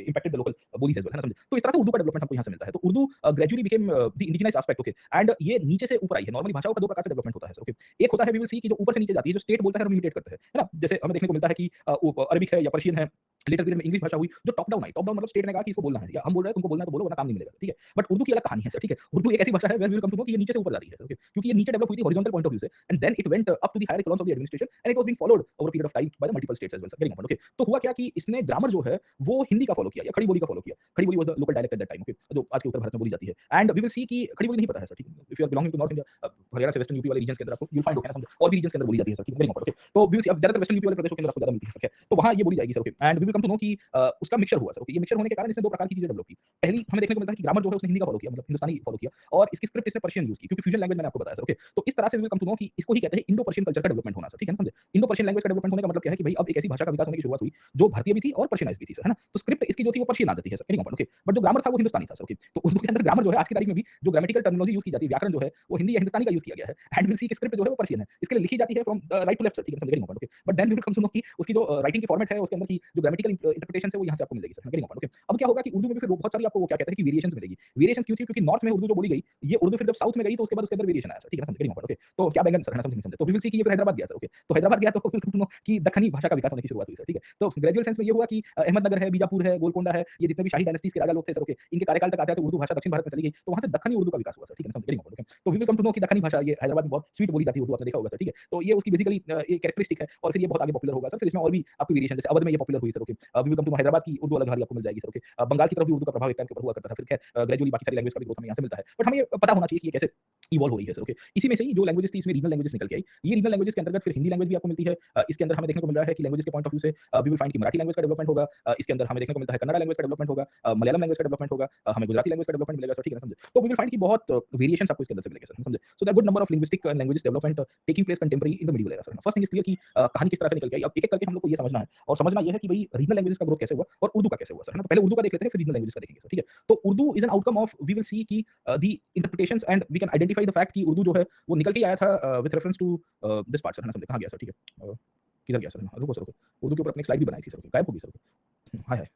impacted the local bolis as well, है ना? समझे? तो इस तरह से उर्दू का development हमको यहाँ से मिलता है। तो Urdu gradually became the indigenised aspect, okay? And ये नीचे से ऊपर आई है। नॉर्मली भाषाओं का दो प्रकार से डेवलपमेंट होता है सर, ओके? एक होता है वी विल सी कि जो ऊपर से नीचे जाती है, जो स्टेट बोलता है हम इमिटेट करते हैं, है ना? जैसे हमें देखने को मिलता है कि अरबिक है या पर्शियन है, लेटर पीरियड में इंग्लिश भाषा हुई जो top down I. Top down मतलब स्टेट ने कहा कि इसको बोलना है या हम बोल रहे हैं तुमको बोलना है तो बोलो वरना काम नहीं मिलेगा, ठीक है? बट उर्दू की अलग कहानी है सर, ठीक है? उर्दू एक ऐसी भाषा है where we will come to know कि ये नीचे से ऊपर जा रही है सर, ओके? क्योंकि ये नीचे डेवलप हुई थी हॉरिजॉन्टल पॉइंट ऑफ व्यू से and then it went up to the higher echelons of the administration and it was being followed over a period of time by the multiple states as well sir, getting okay? तो हुआ क्या कि इसने grammar जो है वो हिंदी का follow किया या खड़ी बोली का फॉलो किया। खड़ी बोली was the local dialect eight that time, okay? जो आज के उत्तर भारत में बोली जाती है एंड वी विल सी कि खड़ी बोली नहीं पता है सर, ठीक है? If you are belonging to North India Haryana से वेस्टर्न यूपी वाले रीजन्स के अंदर आपको यू विल फाइंड, ओके ना? समझे? और भी रीजन्स के अंदर बोली जाती है सर, ठीक है? Getting okay? तो वी विल सी अब ज़्यादातर वेस्टर्न यूपी वाले प्रदेशों के अंदर आपको ज़्यादा मिलती है सर, ठीक है? तो वहाँ ये बोली जाएगी sir, okay? And we will come to know कि उसका मिक्सचर हुआ सर, ओके? ये मिक्सचर होने के कारण इसने दो प्रकार की चीजें डेवलप की। पहली हमें देखने को मिलता है कि ग्रामर जो है उसने हिंदी का फॉलो किया, मतलब हिंदुस्तानी फॉलो किया और इसकी स्क्रिप्ट इसने पर्शियन यूज की क्योंकि फ्यूजन लैंग्वेज मैंने आपको बताया सर, ओके? तो इस तरह से we will come to know कि इसको ही कहते हैं इंडो पर्शियन कल्चर का डेवलपमेंट होना सर, ठीक है ना? समझे? इंडो पर्शियन लैंग्वेज का डेवलपमेंट होने का मतलब क्या है कि भाई अब एक ऐसी भाषा का विकास होने की शुरुआत हुई जो भारतीय भी थी और पर्शियनाइज्ड भी थी सर, है ना? तो स्क्रिप्ट इसकी जो थी वो पर्शियन आ जाती है सर, गेटिंग ओके? बट जो ग्रामर था वो हिंदुस्तानी था सर, ओके? तो उर्दू के अंदर ग्रामर जो है आज की तारीख में भी जो ग्रामेटिकल टर्मिनोलॉजी यूज की जाती है, व्याकरण जो है वो हिंदी या हिंदुस्तानी का यूज किया गया है एंड विल सी कि स्क्रिप्ट जो है वो पर्शियन है। इसके लिए लिखी जाती है from right to left sir, ठीक है? समझ getting okay? But then we will come to know कि उसकी जो राइटिंग की फॉर्मेट है उसके अंदर की जो ग्रामेटिकल इंटरप्रिटेशन है वो यहाँ से आपको मिल जाएगी सर, गेटिंग ओके? अब क्या होगा कि उर्दू में भी फिर बहुत सारी आपको वो क्या कहते हैं कि वेरिएशंस मिलेगी। वेरिएशंस क्यों थी? क्योंकि नॉर्थ में उर्दू जो बोली गई, ये उर्दू फिर जब साउथ में गई तो उसके बाद उसके अंदर वेरिएशन आया सर, ठीक है ना? समझ गेटिंग ओके? तो क्या बैंगन सर, है ना? समझ समझे? तो वी विल सी कि ये फिर हैदराबाद गया सर, ओके? तो हैदराबाद गया तो विल कम टू नो कि दक्कनी भाषा का विकास होने की शुरुआत हुई सर, ठीक है? तो ग्रेजुअल सेंस में ये हुआ कि अहमदनगर है, बीजापुर है, गोलकोंडा है, ये जितने भी शाही डायनेस्टीज़ के राजा लोग थे सर, ओके? इनके कार्यकाल तक आते आते उर्दू भाषा दक्षिण भारत में चली गई, तो वहाँ से दक्कनी उर्दू का विकास हुआ सर, ठीक है ना? समझ गेटिंग ओके? तो we will come to know कि दक्कनी भाषा ये हैदराबाद में बहुत स्वीट बोली जाती है उर्दू, आपने देखा होगा सर, ठीक है? तो ये उसकी बेसिकली एक कैरेक्टरिस्टिक है और फिर ये बहुत आगे पॉपुलर होगा सर। फिर इसमें और भी आपकी वेरिएशन जैसे अवध में ये पॉपुलर हुई sir, okay? We will come to know Hyderabad की उर्दू अलग आपको मिल जाएगी सर, ओके? बंगाल की तरफ भी उर्दू का प्रभाव एक टाइम के ऊपर हुआ करता था, फिर खैर ग्रेजुअली बाकी सारी लैंग्वेज का भी ग्रोथ हमें यहाँ से मिलता है। बट हमें ये पता होना चाहिए कि ये कैसे इवॉल्व हो रही है सर, ओके? इसी में से ही जो लैंग्वेजेस थी इसमें रीजनल लैंग्वेजेस निकल के आई। ये रीजनल लैंग्वेजेस के अंतर्गत फिर हिंदी लैंग्वेज भी आपको मिलती है। इसके अंदर हमें देखने को मिल रहा है कि लैंग्वेजेस के पॉइंट ऑफ व्यू से वी विल फाइंड कि मराठी लैंग्वेज का डेवलपमेंट होगा। इसके अंदर हमें देखने को मिलता है कन्नड़ा लैंग्वेज का डेवलपमेंट होगा, मलयालम लैंग्वेज का डेवलपमेंट होगा हमें गुजराती लैंग्वेज का डेवलपमेंट मिलेगा सर, ठीक है ना, समझे। तो वी विल फाइंड कि बहुत वेरिएशंस आपको इसके अंदर से मिलेंगे सर, समझे। So that good number of linguistic and languages development taking place contemporary in the medieval era sir. First thing is clear कि कहानी किस तरह से निकल के आई। अब एक-एक करके हम लोग को ये समझना है और समझना ये है कि भई रीजनल लैंग्वेजेस का ग्रोथ कैसे हुआ और उर्दू का कैसे हुआ सर, है ना। तो पहले उर्दू का देख लेते हैं, फिर रीजनल लैंग्वेजेस का देखेंगे सर, ठीक है। तो Urdu is an outcome of we will see कि the interpretations and we can identify the fact कि उर्दू जो है वो निकल के ही आया था with reference to this part sir, है ना, समझे। कहाँ गया सर, ठीक है। किधर गया सर? रुको सर, रुको। उर्दू के ऊपर अपनी एक स्लाइड भी बनाई थी सर, गायब हो गई सर। हाय, हाय।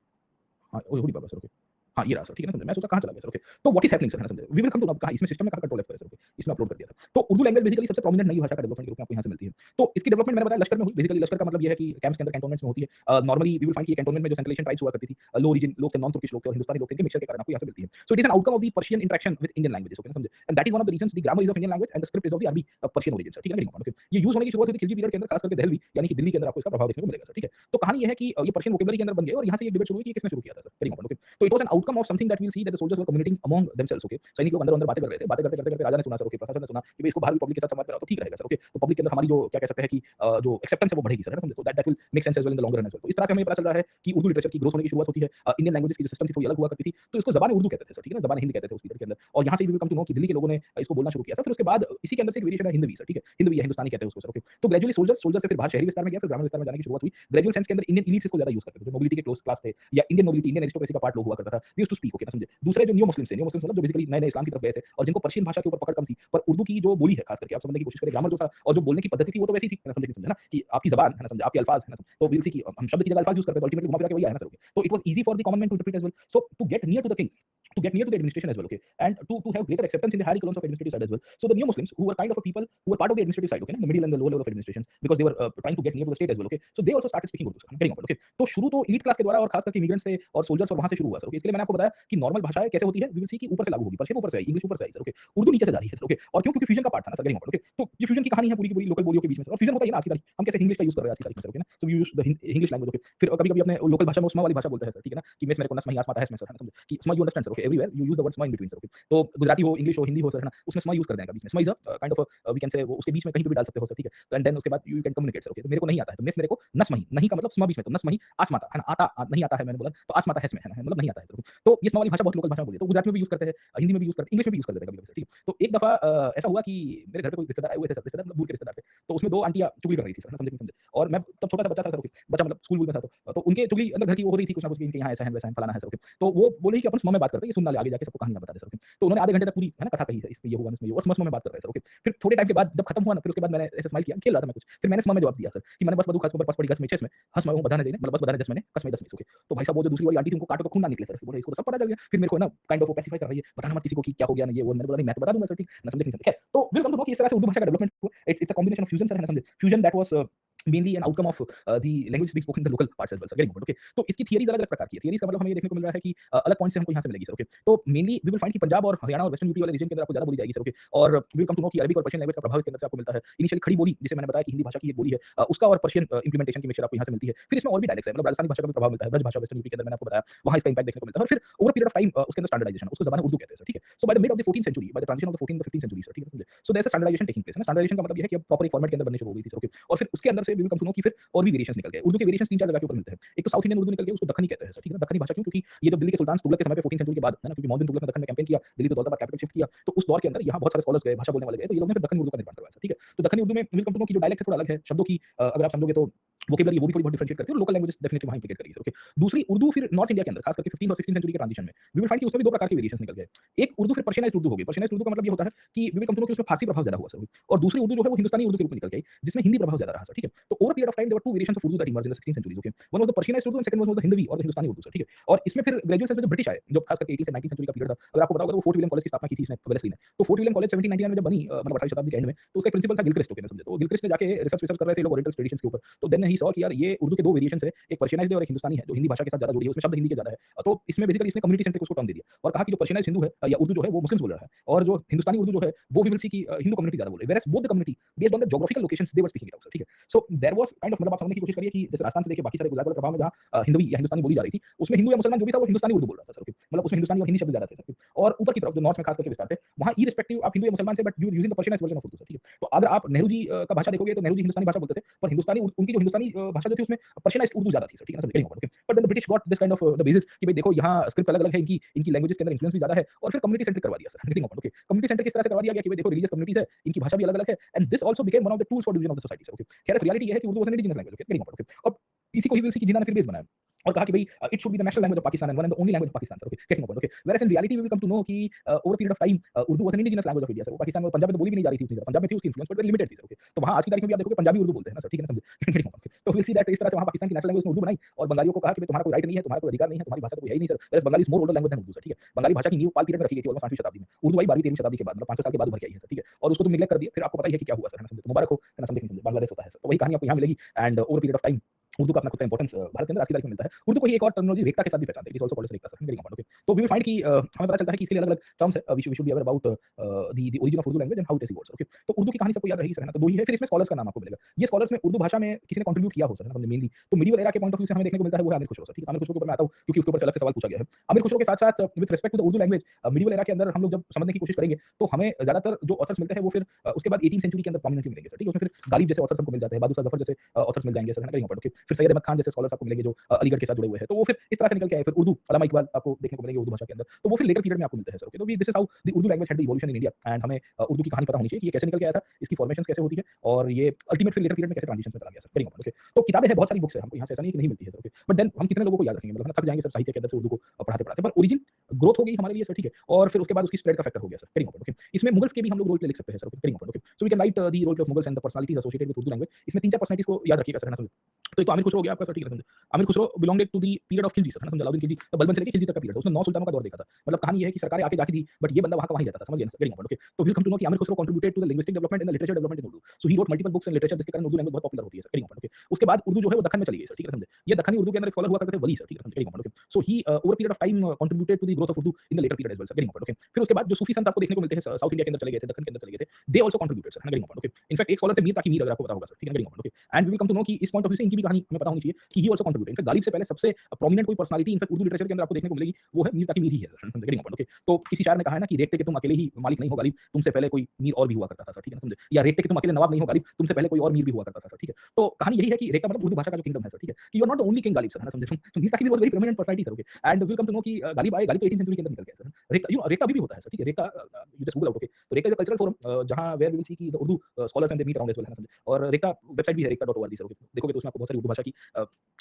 हाँ, ओह होरी बाबा सर, ओके। हाँ, ये रहा सर, ठीक है ना, समझे। मैं सोचा कहाँ चला गया सर, ओके। तो व्हाट इज़ हैपनिंग सर, है ना, समझे। We will come to know कहाँ इसमें सिस्टम में कहाँ कंट्रोल है सर, ओके। इसमें अपलोड कर दिया था। तो उर्दू लैंग्वेज बेसिकली सबसे प्रोमिनेंट नई भाषा का डेवलपमेंट के रूप में आपको यहाँ से मिलती है। तो इसकी डेवलपमेंट मैंने बताया लश्कर में हुई। बेसिकली लश्कर का मतलब ये है कि कैंप्स के अंदर कैंटोनमेंट्स में होती है। नॉर्मली वी विल फाइंड कि कैंटोनमेंट में जो सेंट्रलेशन ट्राइब्स हुआ करती थी, लो रीजन लोग थे, नॉन तुर्किश लोग थे और हिंदुस्तानी लोग थे, इनके मिक्सचर के कारण आपको यहाँ से मिलती है। So it is an outcome of the Persian interaction with Indian languages, okay ना, समझे। And that is one of the reasons the grammar is of Indian language and the script is of the अरबी Persian origin sir, ठीक है ना, okay. ये use होने की शुरुआत हुई थी खिलजी पीरियड के अंदर, खास करके दहलवी यानी कि दिल्ली के अंदर आपको इसका प्रभाव देखने को मिलेगा सर, ठीक है। तो कहानी ये है कि ये पर्शियन वोकैबुलरी के अंदर बन गए और यहाँ से ये डिबेट शुरू हुई कि किसने शुरू किया था सर, वेरी इंपॉर्टेंट, ओके। तो it was an outcome of something that we will see that the soldiers were communicating among themselves, okay. सैनिक लोग अंदर-अंदर बातें कर रहे थे, बातें करते-करते राजा ने सुना सर, ओके, प्रशासन ने सुना कि भई इसको बाहर भी पब्लिक के साथ संवाद कराओ तो ठीक रहेगा सर, ओके। तो पब्लिक के अंदर हमारी जो क्या कह सकते हैं कि जो एक्सेप्टेंस है वो बढ़ेगी सर, है ना, समझे। तो that will make sense as well in the long run as well. तो इस तरह से हमें ये पता चल रहा है कि उर्दू लिटरेचर की ग्रोथ होने की शुरुआत होती है। इंडियन लैंग्वेजेस की जो सिस्टम थी वो अलग हुआ करती थी, तो इसको ज़बान उर्दू कहते थे सर, ठीक है ना, ज़बान हिंद कहते थे उस पीरियड के अंदर। और यहाँ से we will come to know कि दिल्ली के लोगों ने इसको बोलना शुरू किया था। फिर उसके बाद इसी के अंदर से एक वेरिएशन है हिंदवी सर, ठीक है। हिंदवी या हिंदुस्तानी कहते हैं उसको सर, ओके। तो ग्रेजुअली सोल्जर से फिर बाहर शहरी विस्तार में गया, फिर ग्रामीण विस्तार में जाने की शुरुआत हुई। ग्रेजुअल सेंस के अंदर इंडियन एलीट्स इसको ज़्यादा यूज़ करते थे, जो नोबिलिटी के क्लोज क्लास थे या इंडियन नोबिलिटी, इंडियन एरिस्टोक्रेसी का पार्ट लोग हुआ करता था, they used to speak, okay ना, समझे। दूसरे जो न्यू मुस्लिम्स थे, न्यू मुस्लिम्स मतलब जो बेसिकली नए-नए इस्लाम की तरफ गए थे और जिनको पर्शियन भाषा के ऊपर पकड़ कम थी, पर उर्दू की जो बोली है खास करके आप समझने की कोशिश करें, ग्रामर जो था और जो बोलने की पद्धति थी वो तो वैसी थी, है ना, समझे, समझे ना, कि आपकी ज़बान, है ना, समझे, आपके अल्फाज, है ना, तो विल सी कि हम शब्द की जगह अल्फाज यूज़ करते हैं, तो अल्टीमेटली घुमा फिरा के वही आया ना सर, ओके। तो it was easy for the common man to interpret as well, so to get near to the king, to get near to the administration as well, okay, and to have greater acceptance in the higher echelons of administrative side as well. So the new Muslims who were kind of a people who were part of the administrative side, okay, the middle and the lower level of administrations, because they were trying to get near to the state as well, okay. So they also started speaking Urdu, sir, getting on, okay. तो शुरू तो elite class के द्वारा और खास करके immigrants से और soldiers और वहां से शुरू हुआ सर, okay. इसके लिए मैंने आपको बताया कि नॉर्मल भाषाएं कैसे होती है, we will see कि ऊपर से लागू होगी, पर्शियन ऊपर से आई, इंग्लिश ऊपर से आई सर, okay. उर्दू नीचे से जा रही है सर, okay. और क्यों, क्योंकि फ्यूजन का पार्ट था ना सर, getting on, okay. तो ये फ्यूजन की कहानी है पूरी की पूरी लोकल बोलियों के बीच में सर, और फ्यूजन होता है ना आज की तारीख, हम कैसे इंग्लिश का यूज कर रहे हैं आज की तारीख में सर, okay ना, so we use the English language, okay. फिर कभी कभी अपने लोकल भाषा में उस्मा वाली भाषा बोलते हैं सर, ठीक है ना, कि मेरे को नस नहीं आसमाता है इसमें सर, है ना, समझे, कि स्मा you understand sir, okay, everywhere you use the word स्मा in between सर, okay. तो गुजराती हो, इंग्लिश हो, हिंदी हो सर, है ना, उसमें स्मा यूज कर देंगे बीच में, स्मा is a kind of we can say वो उसके बीच में कहीं पे भी डाल सकते हो सर, ठीक है। एंड देन उसके बाद you can communicate sir, okay. तो मेरे को नहीं आता है तो मेरे को नस मही, नहीं का मतलब स्मा बीच में, तो नस मही आसमाता, है ना, आता नहीं आता है, मैंने बोला तो आसमाता है इसमें, है ना, मतलब नहीं आता है सर। तो ये स्मा वाली भाषा बहुत लोकल भाषा बोली, तो गुजराती में भी यूज करते हैं, हिंदी में भी यूज करते हैं, इंग्लिश में भी यूज कर देते हैं कभी-कभी, ठीक है। तो एक दफा ऐसा हुआ कि मेरे घर पे कोई रिश्तेदार आए हुए थे सर, रिश्तेदार मतलब दूर के रिश्तेदार थे। तो उसमें 2 आंटियां चुगली कर रही थी सर, समझे नहीं समझे। और मैं तब छोटा सा बच्चा था सर, ओके, बच्चा मतलब स्कूल में था, तो उनके चुगली अंदर घर की वो हो रही थी कुछ ना कुछ कि इनके यहाँ ऐसा है, वैसा है, फलाना है सर, ओके। तो वो बोले कि अपन स्मा में बात करते हैं, ये सुनना ले आगे जाके सबको कहानी ना बता दे सर, ओके। तो उन्होंने आधे घंटे तक पूरी, है ना, कथा कही है, इसमें ये हुआ, इसमें ये हुआ, स्मा में बात कर रहे हैं सर, ओके। फिर थोड़े टाइम के बाद जब खत्म हुआ ना, फिर उसके बाद मैंने ऐसे स्माइल किया, खेल रहा था मैं कुछ, फिर मैंने स्मा में जवाब दिया सर कि मैंने बस बदू खास ऊपर पास पड़ी गस में चेस में हंस मैं हूं बधाने देने, मतलब बस बधाने जस मैंने कस में 10 मिस, ओके। तो भाई साहब वो जो दूसरी वाली आंटी थी उनको काटो तो खून ना निकले सर, बोले इसको तो सब पता चल गया। फिर मेरे को ना काइंड ऑफ वो पैसिफाई कर रही है, बताना मत किसी को कि क्या हो गया ना ये वो, मैंने बोला नहीं मैं तो बता दूंगा सर, ठीक ना, समझे नहीं समझे। खैर, तो वेलकम टू नो कि इस तरह से उर्दू भाषा का डेवलपमेंट हुआ। It's a combination of fusion sir, है ना, समझे। Fusion that was mainly N outcome of the language speak spoken in the local parts as well sir, very good, okay. तो इसकी थियरीज अलग-अलग प्रकार की है। थियरीज का मतलब हमें ये देखने को मिल रहा है कि अलग पॉइंट से हमको यहाँ से मिलेगी सर, ओके। तो मेनली वी विल फाइंड कि पंजाब और हरियाणा और वेस्टर्न यूपी वाले रीजन के अंदर आपको ज़्यादा बोली जाएगी सर, ओके। और we will come to know कि अरबिक और पर्शियन लैंग्वेज का प्रभाव इसके अंदर से आपको मिलता है। इनिशियली खड़ी बोली जिसे मैंने बताया कि हिंदी भाषा की एक बोली है, उसका और पर्शियन इंप्लीमेंटेशन की मिक्सचर आपको यहाँ से मिलती है। फिर इसमें और भी डायलेक्ट्स है, मतलब राजस्थानी भाषा का भी प्रभाव मिलता है, ब्रज भाषा वेस्टर्न यूपी के अंदर मैंने आपको बताया, वहाँ इसका इम्पैक्ट देखने को मिलता है। और फिर ओवर पीरियड ऑफ टाइम उसके अंदर स्टैंडर्डाइजेशन, उसको ज़बान उर्दू कहते हैं सर, ठीक है। So by the mid of the 14th century, by the transition of the 14th the 15th century sir, ठीक है। So there is a standardisation taking place, है ना। स्टैंडर्डाइजेशन का मतलब ये है कि अब प्रॉपर एक फॉर्मेट के अंदर बननी शुरू हो गई थी सर, ओके। और फिर उसके अंदर से we will come to know कि फिर और भी वेरिएशंस निकल गए। उर्दू के वेरिएशंस 3-4 जगह के ऊपर मिलते हैं। एक तो साउथ इंडियन उर्दू निकल गई, उसको दक्कनी कहते हैं सर, ठीक है ना। दक्कनी भाषा क्यों? क्योंकि ये जब दिल्ली के सुल्तान तुगलक के समय पे 14th सेंचुरी के बाद, है ना, क्योंकि मोहम्मद बिन तुगलक ने दक्कन में कैंपेन किया, दिल्ली से दौलताबाद कैपिटल शिफ्ट किया, तो उस दौर के अंदर यहाँ बहुत सारे स्कॉलर्स गए, भाषा बोलने वाले गए, तो ये लोगों ने फिर दक्कनी उर्दू का निर्माण करवाया सर, ठीक है। तो दक्कनी उर्दू में we will come to know कि जो डायलेक्ट है थोड़ा अलग है, शब्दों की अगर आप समझोगे तो वोकैबुलरी वो भी थोड़ी बहुत डिफरेंशिएट करती है और लोकल लैंग्वेजेस डेफिनिटली वहाँ इंप्लीकेट करेगी सर, ओके। दूसरी उर्दू फिर नॉर्थ इंडिया के अंदर खास करके 15th और 16th सेंचुरी के ट्रांजिशन में वी विल फाइंड कि उसमें भी 2 प्रकार के वेरिएशंस निकल गए। एक उर्दू फिर पर्शियनाइज्ड उर्दू हो गई। पर्शियनाइज्ड उर्दू का मतलब ये होता है कि we will come to know कि उसमें फारसी प्रभाव ज़्यादा हुआ सर, और दूसरी उर्दू जो है वो हिंदुस्तानी उर्दू के रूप में निकल के आई, जिसमें हिंदी प्रभाव ज़्यादा रहा सर, ठीक है। तो over period of time there were 2 variations of Urdu that emerged in the 16th century, okay. One was the Persianised Urdu and second was the Hindavi और द हिंदुस्तानी उर्दू सर, ठीक है। और इसमें फिर ग्रेजुएट सेंस में जो ब्रिटिश आए, जो खास करके 18th से 19th सेंचुरी का पीरियड था, अगर आपको पता होगा तो वो फोर्ट विलियम कॉलेज की स्थापना की थी इसने वेलेस्ली ने। तो फोर्ट विलियम कॉलेज 1799 में जब बनी, मतलब 18वीं शताब्दी के एंड में, तो उसका प्रिंसिपल था गिलक्रिस्ट, ओके ना, समझे। तो गिलक्रिस्ट ने जाके रिसर्च कर रहे थे लोग ओरिएंटल ट्रेडिशंस के ऊपर, तो देन ही सॉ कि यार ये उर्दू के 2 वेरिएशंस है, एक पर्शियनाइज्ड है और एक हिंदुस्तानी है, जो हिंदी भाषा के साथ ज़्यादा जुड़ी है, उसमें शब्द हिंदी के ज़्यादा है। तो इसमें बेसिकली इसने कम्युनिटी सेंट्रिक उसको टर्म दे दिया और कहा कि जो पर्शियनाइज्ड हिंदू है या उर्दू जो है वो मुस्लिम्स बोल रहा है, और जो हिंदुस्तानी उर्दू जो है वो वी विल सी कि हिंदू कम्युनिटी ज़्यादा बोल रही है, whereas both the community based on the geographical locations they were speaking it out sir, ठीक है। So there was kind of, मतलब आप समझने की कोशिश करिए कि जैसे राजस्थान से लेके बाकी सारे गुजरात वाले प्रभाव में जहाँ हिंदवी या हिंदुस्तानी बोली जा रही थी, उसमें हिंदू या मुसलमान जो भी था वो हिंदुस्तानी उर्दू बोल रहा था सर, ओके। मतलब उसमें हिंदुस्तानी और हिंदी शब्द ज़्यादा थे सर। और ऊपर की तरफ जो नॉर्थ में खास करके विस्तार थे, वहाँ इर्रेस्पेक्टिव आप हिंदू या मुसलमान थे, but you using the Persianised version of Urdu sir, ठीक है। तो अगर आप नेहरू जी का भाषा देखोगे तो नेहरू जी हिंदुस्तानी भाषा बोलते थे, पर हिंदुस्तानी उनकी जो हिंदुस्तानी पुरानी भाषा जो थी उसमें पर्शियनाइज्ड उर्दू ज्यादा थी सर, ठीक है ना, समझ okay. But then the British got this kind of the basis कि भाई देखो यहाँ स्क्रिप्ट अलग-अलग है, इनकी इनकी लैंग्वेजेस के अंदर इन्फ्लुएंस भी ज्यादा है और फिर कम्युनिटी सेंट्रिक करवा दिया sir, getting okay. Community centric किस तरह से करवा दिया गया कि भाई देखो रिलीजियस कम्युनिटीज है, इनकी भाषा भी अलग-अलग है and this also became one of the tools for division of the society sir, okay. खैर रियलिटी ये है कि Urdu was an indigenous language, okay, getting okay. अब इसी को ही विल सी की जिन्ना ने फिर बेस बनाया और कहा कि भाई it should be the national language of Pakistan and one and the only language of Pakistan sir, okay, getting okay. Whereas in reality we will come to know कि over period of time Urdu was an indigenous language of India sir. वो पाकिस्तान में पंजाब में तो बोली भी नहीं जा रही थी उतनी ज्यादा, पंजाब में थी उसकी इन्फ्लुएंस बट वेरी लिमिटेड थी सर, ओके। तो वहां आज की तारीख में भी आप देखोगे पंजाबी उर्दू बोलते हैं ना सर, ठीक है ना, समझे, गेटिंग ओके। तो विल सी दैट इस तरह से वहां पाकिस्तान की नेशनल लैंग्वेज ने उर्दू बनाई और बंगालियों को कहा कि भाई तुम्हारा कोई राइट नहीं है, तुम्हारा कोई अधिकार नहीं है, तुम्हारी भाषा तो कोई है ही नहीं sir. Whereas Bengali is more older language than Urdu sir, ठीक है। बंगाली भाषा की नींव पाल पीरियड में रखी गई थी ऑलमोस्ट 8वीं शताब्दी में, उर्दू आई 12वीं 13वीं शताब्दी के बाद, मतलब 500 साल के बाद उभर के आई है सर, ठीक है। और उसको तुम निग्लेक्ट कर दिए, फिर आपको पता ही है कि क्या हुआ सर, है ना, समझे। तो मुबारक हो, है ना, समझे, बांग्लादेश होता है सर। तो वही कहानी आपको यहाँ मिलेगी and over period of time Urdu का अपना खुद का इंपॉर्टेंस भारत के अंदर आज की तारीख में मिलता है। उर्दू को ही एक और टर्मिनोलॉजी रेखता के साथ भी पहचानते हैं, it is also called as Rekhta sir, getting okay. तो वी विल फाइंड कि हमें पता चलता है कि इसके लिए अलग-अलग टर्म्स है, we should be aware about the origin of Urdu language and how it is evolved, okay. तो उर्दू की कहानी सबको याद रहेगी सर, है ना। तो वही है, फिर इसमें स्कॉलर्स का नाम आपको मिलेगा। ये स्कॉलर्स में उर्दू भाषा में किसी ने कंट्रीब्यूट किया हो सर, मतलब मेनली तो मिडिवल एरा के पॉइंट ऑफ व्यू से हमें देखने को मिलता है वो है आमिर खुसरो सर, ठीक है। आमिर खुसरो के ऊपर मैं आता हूं क्योंकि उसके ऊपर से अलग से सवाल पूछा गया है। आमिर खुसरो के साथ-साथ with respect to the Urdu language medieval era के अंदर हम लोग जब समझने की कोशिश करेंगे तो हमें ज्यादातर जो ऑथर्स मिलते हैं वो फिर उसके बाद 18th सेंचुरी के अंदर प्रोमिनेंटली मिलेंगे सर, ठीक है। उसमें फिर गालिब जैसे ऑथर्स हमको मिल जाते हैं, बहादुर शाह जफर जैसे ऑथर्स मिल जाएंगे सर, है ना, ओके। फिर सैयद अहमद खान जैसे स्कॉलर्स आपको मिलेंगे जो अलीगढ़ के साथ जुड़े हुए हैं। तो वो फिर इस तरह से निकल के आए। फिर उर्दू अल्लामा इकबाल आपको देखने को मिलेंगे उर्दू भाषा के अंदर। तो वो फिर लेटर पीरियड में आपको मिलते हैं सर, ओके। तो this is how the Urdu language had the evolution in India and हमें उर्दू की कहानी पता होनी चाहिए कि ये कैसे निकल के आया था, इसकी फॉर्मेशंस कैसे होती है और ये अल्टीमेट फिर लेटर पीरियड में कैसे ट्रांजिशन में चला गया सर, वेरी ओके। तो किताबें हैं, बहुत सारी बुक्स है, हमको यहाँ से ऐसा नहीं है कि नहीं मिलती है, ओके। बट देन हम कितने लोगों को याद रखेंगे, मतलब हम थक जाएंगे सर साहित्य के अंदर से उर्दू को पढ़ाते-पढ़ाते। पर ओरिजिन ग्रोथ हो गई हमारे लिए सर, ठीक है। और फिर उसके बाद उसकी स्प्रेड का फैक्टर हो गया सर, वेरी ओके। इसमें मुगल्स के भी हम लोग रोल प्ले लिख सकते हैं sir, very okay. So we can write the role of Mughals and the personalities associated with Urdu language. इसमें 3-4 पर्सनैलिटीज को याद रखिएगा सर, है ना, समझे। तो एक तो आमिर खुसरो हो गया आपका सर, ठीक है, समझे। Amir Khusro belonged to the period of Khilji sir, है ना, समझे, अलाउद्दीन खिलजी, तो बलबन से लेके खिलजी तक का पीरियड है। उसने 9 सुल्तानों का दौर देखा था। मतलब कहानी ये है कि सरकारें आके जाती थी बट ये बंदा वहां का वहीं रहता था, समझ गए ना, वेरी ओके। तो विल कम टू नो कि Amir Khusrau contributed to the linguistic development and the literature development in Urdu. So he wrote multiple books and literature जिसके कारण उर्दू लैंग्वेज बहुत पॉपुलर होती है सर, वेरी ओके। उसके बाद उर्दू जो है वो दक्कन में चली गई सर, ठीक है, समझे। ये दक्कनी उर्दू के अंदर एक स्कॉलर हुआ करते थे वली सर, ठीक है, very okay. So he over period of time contributed to the growth of Urdu in the later period as well sir, very okay. फिर उसके बाद जो सूफी संत आपको देखने को मिलते हैं साउथ इंडिया के अंदर चले गए थे, दक्कन के अंदर चले गए थे, they also contributed sir, very okay. In fact एक स्कॉलर थे मीर ताकी मीर, अगर आपको पता होगा सर, ठीक है, very okay. And we will come to know कि इस पॉइंट ऑफ व्यू से इनकी भी कहानी हमें पता होनी चाहिए कि ही आल्सो कंट्रीब्यूटेड। इनफैक्ट गालिब से पहले सबसे प्रोमिनेंट कोई पर्सनैलिटी इनफैक्ट उर्दू लिटरेचर के अंदर आपको देखने को मिलेगी वो है मीर ताकी मीर ही है सर, वेरी ओके। तो किसी शायर ने कहा है ना कि रेखते के तुम अकेले ही मालिक नहीं हो गालिब, तुमसे पहले कोई मीर और भी हुआ करता था सर, ठीक है ना, समझे। या रेखते के तुम अकेले नवाब नहीं हो गालिब, तुमसे पहले कोई और मीर भी हुआ करता था सर, ठीक है। तो कहानी यही है कि रेखता मतलब उर्दू भाषा का जो किंगडम है सर, ठीक है, कि you are not the only king Ghalib sir, है ना, समझे। तो Mir Taqi Mir was very prominent personality sir, okay. And we will come to know कि गालिब आए, गालिब तो 18th सेंचुरी के अंदर निकल गए सर। रेखता अभी भी होता है सर, ठीक है। Rekhta you just Google out, okay. तो Rekhta is a cultural forum जहां वेयर वी विल सी कि the Urdu scholars and they meet around as well, है ना, समझे। और रेखता वेबसाइट भी है रेखता.org सर, ओके। देखोगे तो उसमें आपको बहुत सारी उर्दू भाषा की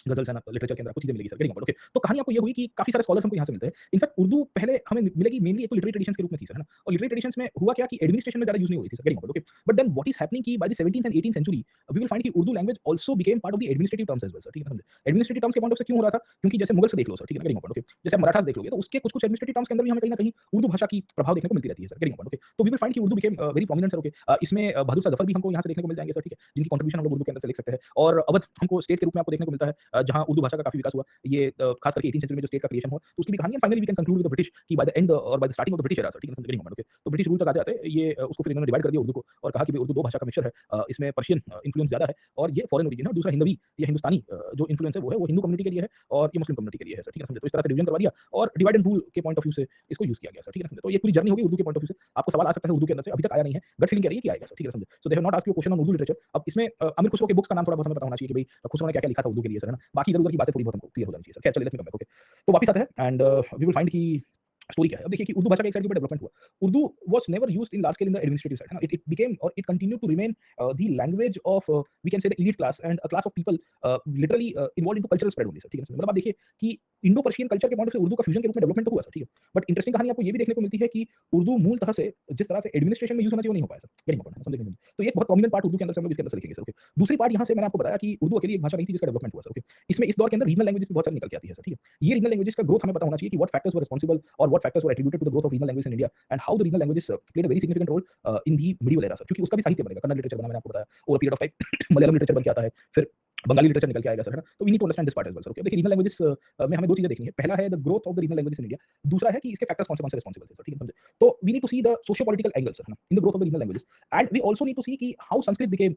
गजल्स है ना, लिटरेचर के अंदर आपको चीजें मिलेगी सर, वेरी ओके। तो कहानी आपको ये हुई कि काफी सारे स्कॉलर्स हमको यहाँ से मिलते हैं। इनफैक्ट उर्दू पहले हमें मिलेगी मेनली एक तो लिटरेरी ट्रेडिशंस के रूप में थी सर, है ना। और लिटरेरी ट्रेडिशंस में हुआ क्या कि एडमिनिस्ट्रेशन में ज्यादा यूज नहीं हो रही थी sir, very okay. But then what is happening कि by the 17th and 18th century we will find कि Urdu language also became part of the administrative terms as well sir, ठीक है, समझे। एडमिनिस्ट्रेटिव टर्म्स के पॉइंट ऑफ से क्यों हो रहा था, क्योंकि जैसे मुगल्स देख लो सर, ठीक है, वेरी ओके। जैसे आप मराठास देख लोगे तो उसके कुछ-कुछ एडमिनिस्ट्रेटिव टर्म्स के अंदर भी हमें कहीं न कहीं उर्दू भाषा की प्रभाव देखने को मिलती रहती है सर, वेरी ओके। तो वी विल फाइंड कि Urdu became very prominent sir, okay. इसमें बहादुर शाह जफर भी हमको यहाँ से देखने को मिल जाएंगे सर, ठीक है, जिनकी कंट्रीब्यूशन हम लोग उर्दू के अंदर से लिख सकते हैं। और अवध हमको स्टेट के रूप में आपको देखने को मिलता है जहां उर्दू भाषा का काफी विकास हुआ। ये खास करके 18th सेंचुरी में जो स्टेट का क्रिएशन हुआ तो उसकी भी कहानी है। Finally we can conclude with the British कि बाय द एंड और by the starting of the British era sir, ठीक है, वेरी ओके। तो ब्रिटिश रूल तक आते-आते ये उसको फिर इन्होंने डिवाइड कर दिया उर्दू को और कहा कि भाई उर्दू दो भाषा का मिक्सचर है। इसमें पर्शियन इन्फ्लुएंस ज्यादा है और ये फॉरेन ओरिजिन है। और दूसरा हिंदवी या हिंदुस्तानी जो इन्फ्लुएंस है वो हिंदू कम्युनिटी के लिए है और ये मुस्लिम कम्युनिटी के लिए है सर, ठीक है, समझे। तो इस तरह से डिवीजन करवा दिया और डिवाइड एंड रूल के पॉइंट ऑफ व्यू से इसको यूज किया गया सर, ठीक है, समझे। तो ये पूरी जर्नी होगी उर्दू के पॉइंट ऑफ व्यू से। आपको सवाल आ सकता है उर्दू के अंदर से, अभी तक आया नहीं है, गट फीलिंग कह रही है कि आएगा सर, ठीक है, समझे। So they have not asked you question on Urdu literature. अब इसमें अमीर खुसरो के बुक्स का नाम थोड़ा बहुत हमें पता होना चाहिए कि भाई खुसरो ने क्या-क्या लिखा था उर्दू के लिए सर, है ना। बाकी इधर-उधर की बातें थोड़ी बहुत हमको क्लियर हो जानी चाहिए सर। खैर चलिए, let's me come back, okay. तो वापस आते हैं एंड वी विल फाइंड कि स्टोरी क्या है। अब देखिए कि उर्दू भाषा का एक साइड के ऊपर डेवलपमेंट हुआ। Urdu was never used in large scale in the administrative side, है ना। इट बिकेम और it continued to remain the language of we can say the elite class and a class of people literally involved into cultural spread only sir, ठीक है। मतलब आप देखिए कि Indo Persian culture के पॉइंट ऑफ से उर्दू का फ्यूजन के रूप में डेवलपमेंट तो हुआ सर, ठीक है। बट इंटरेस्टिंग कहानी आपको ये भी देखने को मिलती है कि उर्दू मूल तरह से जिस तरह से एडमिनिस्ट्रेशन में यूज होना चाहिए वो नहीं हो पाया सर, वेरी इंपॉर्टेंट, समझ लीजिए। तो ये एक बहुत प्रोमिनेंट पार्ट उर्दू के अंदर से हम लोग इसके अंदर से लिखेंगे सर, ओके। दूसरी पार्ट यहाँ से मैंने आपको बताया कि उर्दू अकेली एक भाषा नहीं थी जिसका डेवलपमेंट हुआ सर, ओके। इसमें इस दौर के अंदर रीजनल लैंग्वेजेस भी बहुत सारी निकल के आती है सर, ठीक है। ये रीजनल लैंग्वेजेस का ग्रोथ हमें पता होना चाहिए कि व्हाट फैक्टर्स वर रिस्पांसिबल और what factors were attributed to the growth of regional language in India and how the regional languages played a very significant role in the medieval era sir, क्योंकि उसका भी साहित्य बनेगा, Kannada literature बना, मैंने आपको बताया over period of time Malayalam literature बन के आता है, फिर बंगाली लिटरेचर निकल के आएगा सर, है ना। तो we need to understand this part as well sir, okay. देखिए रीजनल लैंग्वेजेस में हमें दो चीजें देखनी है। पहला है the growth of the regional languages in India, दूसरा है कि इसके फैक्टर्स कौन से रिस्पांसिबल थे सर, ठीक है, समझे। तो we need to see the socio political angle sir, है ना, in the growth of the regional languages and we also need to see कि how Sanskrit became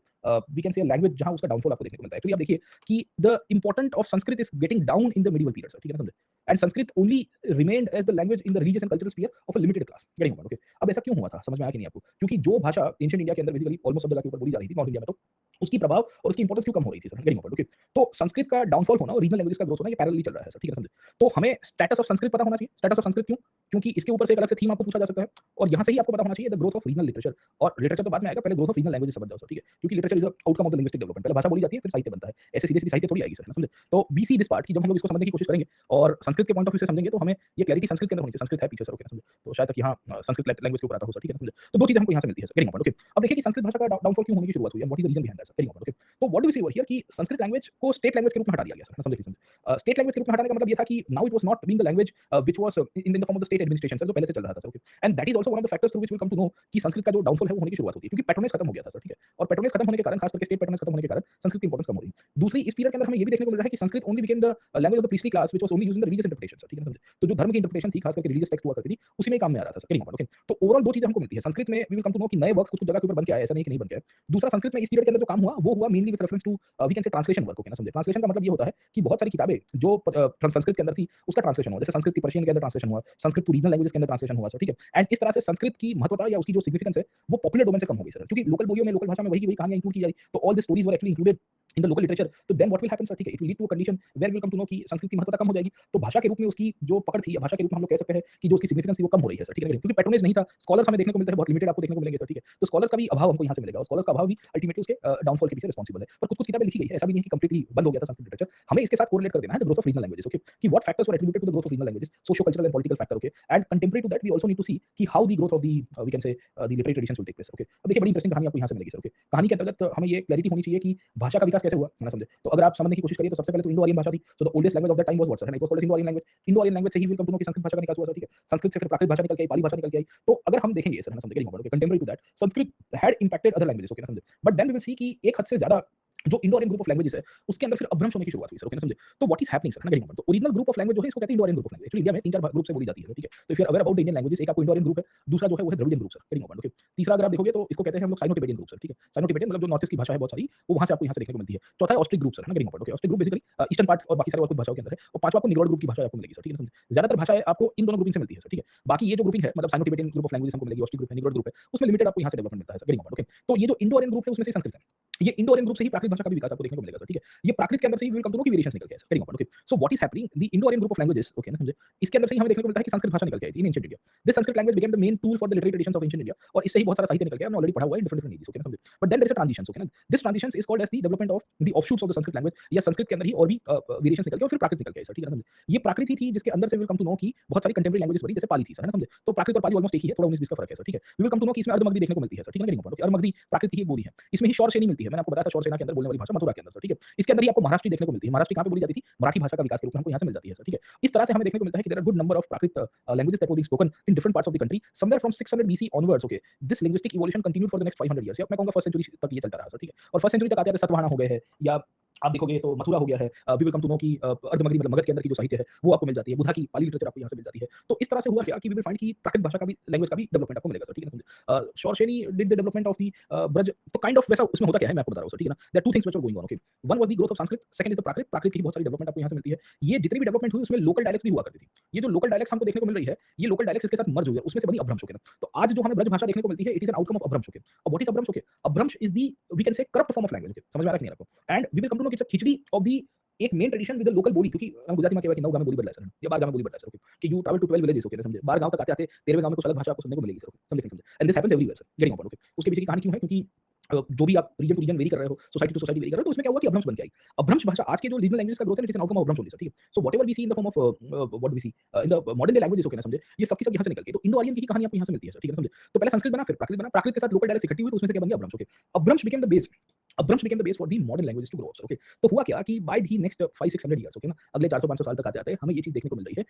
we can say a language जहां उसका डाउनफॉल आपको देखने को मिलता है। तो आप देखिए कि the important of Sanskrit is getting down in the medieval period sir, ठीक है, समझे। And Sanskrit only remained as the language in the religious and cultural sphere of a limited class, getting okay. अब ऐसा क्यों हुआ था, समझ में आया कि नहीं आपको? क्योंकि जो भाषा एंशिएंट इंडिया के अंदर बेसिकली ऑलमोस्ट सब जगह के ऊपर बोली जा रही थी नॉर्थ इंडिया में, तो उसकी प्रभाव और उसकी इंपॉर्टेंस क्यों कम हो रही थी सर, गेटिंग ओके। तो संस्कृत का डाउनफॉल होना और रीजनल लैंग्वेजेस का ग्रोथ होना ये पैरेलली चल रहा है सर, ठीक है समझे। तो हमें स्टेटस ऑफ संस्कृत पता होना चाहिए। स्टेटस ऑफ संस्कृत क्यों? क्योंकि इसके ऊपर से एक अलग से थीम आपको पूछा जा सकता है और यहाँ से ही आपको पता होना चाहिए the growth of regional literature. और लिटरेचर तो बाद में आएगा, पहले ग्रोथ ऑफ रीजनल लैंग्वेजेस समझ जाओ सर, ठीक है। क्योंकि literature is outcome of the linguistic development, पहले भाषा बोली जाती है फिर साहित्य बनता है, ऐसे सीधे सीधे साहित्य थोड़ी आएगी सर, समझे। तो बी सी दिस पार्ट की जब हम लोग इसको समझने की कोशिश करेंगे और संस्कृत के पॉइंट ऑफ व्यू से समझेंगे तो हमें ये क्लैरिटी संस्कृत के अंदर होनी चाहिए। संस्कृत है पीछे सर, ओके समझे। तो शायद तक यहाँ संस्कृत लैंग्वेज के ऊपर आता हो सर, ठीक है समझे। तो दो चीजें हमको यहाँ से मिलती है सर, गेटिंग ओके। अब देखिए कि संस्कृत भाषा का डाउनफॉल क्यों होने की शुरुआत हुई है, what is the reason behind that sir, getting okay. तो what do we see over here कि संस्कृत लैंग्वेज को स्टेट लैंग्वेज के रूप में हटा दिया गया सर, समझ लीजिए। स्टेट लैंग्वेज के रूप में हटाने का मतलब ये था कि now it was not being the language which was in the form of the state administration sir, जो पहले से चल रहा था sir, okay. And that is also one of the factors through which we come to know कि संस्कृत का जो downfall है वो होने की शुरुआत होती है, क्योंकि पैट्रोनेज खत्म हो गया था सर, ठीक है। और पैट्रोनेज खत्म होने के कारण, खास करके स्टेट पैट्रोनेज खत्म होने के कारण संस्कृत की इंपॉर्टेंस कम हो रही है। दूसरी, इस पीरियड के अंदर हमें ये भी देखने को मिल रहा है कि Sanskrit only became the language of the priestly class which was only used in the religious interpretation sir, ठीक है समझे। तो जो धर्म की इंटरप्रिटेशन थी, खास करके रिलीजियस टेक्स्ट हुआ करती थी, उसी में काम में आ रहा था सर, गेटिंग ओके। तो ओवरऑल दो चीजें हमको मिलती है संस्कृत में, we will come to know कि नए वर्क्स कुछ जगह के ऊपर बन के आए, ऐसा नहीं कि नहीं बन के आए। दूसरा, संस्कृत में इस पीरियड के अंदर जो काम हुआ वो हुआ mainly with reference to we can say translation work, okay ना समझे। ट्रांसलेशन का मतलब ये होता है कि बहुत सारी किताबें जो संस्कृत के अंदर थी उसका ट्रांसलेशन हुआ, जैसे संस्कृत की पर्शियन के अंदर ट्रांसलेशन हुआ, संस्कृत टू रीजनल लैंग्वेजेस के अंदर ट्रांसलेशन हुआ सर, ठीक है। एंड इस तरह से संस्कृत की महत्वता या उसकी जो सिग्निफिकेंस है वो पॉपुलर डोमेन से कम हो गई सर, क्योंकि लोकल बोलियों में, लोकल भाषा में वही वही कहानियां इंक्लूड की जा रही, तो all the stories were actually included in the local literature. तो then what will happen sir, ठीक है, it will lead to a condition where will come to know कि संस्कृत की महत्वता कम हो जाएगी। तो भाषा के रूप में उसकी जो पकड़ थी, या भाषा के रूप में हम लोग कह सकते हैं कि जो उसकी सिग्निफिकेंस थी वो कम हो रही है सर, ठीक है। क्योंकि पैट्रोनेज नहीं था, स्कॉलर्स हमें देखने को मिलते हैं बहुत लिमिटेड, आपको देखने को मिलेंगे सर, ठीक है। तो स्कॉलर्स का भी अभाव हमको यहाँ से मिलेगा और स्कॉलर्स का अभाव भी अल्टीमेटली उसके डाउनफॉल के पीछे रिस्पांसिबल है। पर कुछ कुछ किताबें लिखी गई है, ऐसा भी नहीं है कि कंप्लीटली बंद हो गया था संस्कृत लिटरेचर। हमें इसके साथ कोरिलेट कर देना है the growth of regional languages, okay, कि what factors were attributed to the growth of regional languages, socio cultural and political factor, okay. And contemporary to that we also need to see कि how the growth of the we can say the literary traditions will take place, okay. अब देखिए बड़ी interesting कहानी आपको यहाँ से मिलेगी sir, okay. कहानी के अंतर्गत हमें ये क्लैरिटी होनी चाहिए कि भाषा का विकास कैसे हुआ, है ना समझे। तो अगर आप समझने की कोशिश करिए तो सबसे पहले तो इंडो आर्यन भाषा थी, so the oldest language of that time was what sir, it was called as Indo Aryan language. Indo Aryan language से ही विल कम टू नो कि संस्कृत भाषा का विकास हुआ सर, ठीक है। संस्कृत से फिर प्राकृत भाषा निकल के आई, पाली भाषा निकल के आई। तो अगर हम देखेंगे सर, है ना समझे, contemporary to that Sanskrit had impacted other languages, okay ना समझे। But then we will see कि एक हद से ज्यादा जो Indo Aryan group of languages है उसके अंदर फिर अपभ्रंश होने की शुरुआत हुई सर, ओके ना समझे। तो व्हाट इज हैपनिंग सर, ना तो ओरिजिनल ग्रुप ऑफ लैंग्वेज जो है इसको कहते हैं Indo Aryan group of language. Actually India में तीन चार ग्रुप से बोली जाती है, ठीक है। तो फिर अगर अबाउट इंडियन लैंग्वेजेस, एक आपको इंडो आर्यन ग्रुप है, दूसरा जो है वो है द्रविडियन ग्रुप सर, ओके। तीसरा अगर आप देखोगे तो इसको कहते हैं हम लोग साइनो टिबेटियन ग्रुप सर, ठीक है। साइनो टिबेटियन मतलब जो नॉर्थ ईस्ट की भाषा है बहुत सारी, वो वहां से आपको यहाँ से देखने को मिलती है। चौथा है ऑस्ट्रिक ग्रुप सर, ना okay. Austric group basically eastern part और बाकी सारे और कुछ भाषाओं के अंदर है। और पांचवा आपको निग्रोड ग्रुप की भाषा आपको मिलेगी सर, ठीक है। ज्यादातर भाषाएं आपको इन दोनों ग्रुपिंग से मिलती है सर, ठीक है। बाकी ये जो ग्रुपिंग है मतलब Sino Tibetan group of languages हमको मिलेगी, ऑस्ट्रिक ग्रुप है, निग्रोड ग्रुप है, उसमें लिमिटेड आपको यहाँ से डेवलपमेंट मिलता है सर, ओके। तो ये जो इंडो आर्यन ग्रुप है उसमें से संस्कृत है, ये इंडो आर्यन ग्रुप से ही प्राकृत भाषा का भी विकास आपको देखने को मिलेगा सर, ठीक है। ये प्राकृत के अंदर से ही विल कम टू नो की वेरिएशंस निकल के आए sir, okay. So what is happening the Indo Aryan group of languages, okay ना समझे। इसके अंदर से ही हमें देखने को मिलता है कि संस्कृत भाषा निकल के आई थी इन ancient India. This Sanskrit language became the main tool for the literary traditions of ancient India, और इससे ही बहुत सारा साहित्य निकल गया, हमने ऑलरेडी पढ़ा हुआ है डिफरेंट डिफरेंट एजेस, ओके ना समझे। But then there is a transition, okay ना। This transition is called as the development of the offshoots of the Sanskrit language, या संस्कृत के अंदर ही और भी वेरिएशंस निकल के और फिर प्राकृत निकल के आई सर, ठीक है ना समझे। ये प्राकृत ही थी जिसके अंदर से विल कम टू नो की बहुत सारी कंटेम्परेरी लैंग्वेजेस बनी, जैसे पाली थी सर, है ना समझे। तो प्राकृत और पाली ऑलमोस्ट एक ही है, थोड़ा 19-20 का फर्क है सर, ठीक है। We will come to know कि इसमें अर्धमगधी देखने को मिलती है सर, ठीक है ना। अर्धमगधी प्राकृत की एक बोली है, इसमें ही शौर श्रेणी मिलती है, मैंने आपको बताया था शौर सेना के अंदर बोलने वाली भाषा मथुरा के अंदर सर, ठीक है। इसके अंदर ही आपको महाराष्ट्री देखने को मिलती है, महाराष्ट्री कहाँ पे बोली जाती थी, मराठी भाषा का विकास के रूप में हमको यहाँ से मिल जाती है सर, ठीक है। इस तरह से हमें देखने को मिलता है कि there are good number of Prakrit languages that were being spoken in different parts of the country somewhere from 600 BC onwards, okay. This linguistic evolution continued for the next 500 years, या मैं कहूंगा फर्स्ट सेंचुरी तक ये चलता रहा sir, ठीक है। और फर्स्ट सेंचुरी तक आते आते सतवाहना हो गए हैं, या आप देखोगे तो मथुरा हो गया है। We will come to know कि अर्धमगधी मतलब मगध के अंदर की जो साहित्य है वो आपको मिल जाती है, बुधा की पाली लिटरेचर आपको यहाँ से मिल जाती है। तो इस तरह से हुआ क्या कि वी विल फाइंड कि प्राकृत भाषा का भी, लैंग्वेज का भी डेवलपमेंट आपको मिलेगा सर, ठीक है ना। Shauraseni did the development of the Braj, तो काइंड ऑफ वैसा उसमें होता क्या है मैं आपको बता रहा हूँ सर, ठीक है ना। There are two things which are going on, okay. One was the growth of Sanskrit, second is the Prakrit. Prakrit की बहुत सारी डेवलपमेंट आपको यहाँ से मिलती है। ये जितनी भी डेवलपमेंट हुई उसमें लोकल डायलेक्ट्स भी हुआ करती थी। ये जो लोकल डायलेक्ट्स हमको देखने को मिल रही है, ये लोकल डायलेक्ट्स इसके साथ मर्ज हुई है, उसमें से बनी अपभ्रंश, ओके ना। तो आज जो हमें ब्रज भाषा देखने को मिलती है, it is an outcome of Apabhramsha, okay. अब what is Apabhramsha, okay. Apabhramsha is the we can say corrupt form of language, okay. समझ में आ रहा है कि नहीं आपको। And we will come to know कि it's a khichdi of the एक main tradition with the local बोली, क्योंकि हम गुजराती में कहवा कि नौ गांव में बोली बदला सर, या 12 गांव में बोली बदला सर, ओके। कि you travel to 12 villages, okay समझे। 12 गांव तक आते-आते 13वें गांव में कुछ अलग भाषा आपको सुनने को मिलेगी सर, समझे समझे। And this happens everywhere sir, getting about, okay. उसके पीछे की कहानी क्यों है, क्योंकि जो भी आप रीजन टू रीजन वेरी कर रहे हो, सोसाइटी टू सोसाइटी वेरी कर रहे हो, तो इसमें क्या हुआ कि अपभ्रंश बन के आई। अपभ्रंश भाषा आज के जो रीजनल लैंग्वेज का ग्रोथ है, it is an outcome of Apabhramsha only sir, ठीक है। So whatever we see in the form of what we see in the modern day languages, okay ना समझे, ये सब की सब यहाँ से निकल के, तो इंडो आर्यन की कहानी आपको यहाँ से मिलती है सर, ठीक है ना समझे। तो पहले संस्कृत बना, फिर प्राकृत बना, प्राकृत के साथ लोकल डायलेक्ट्स इकट्ठी हुई, तो उसमें से क्या बन गया Apabhramsha, okay. Apabhramsha became the base, Apabhramsha became the base for the modern languages to grow, okay. तो हुआ क्या कि by the next 500-600 years, okay ना, अगले 400-500 साल तक आते-आते हमें ये चीज देखने को मिल रही है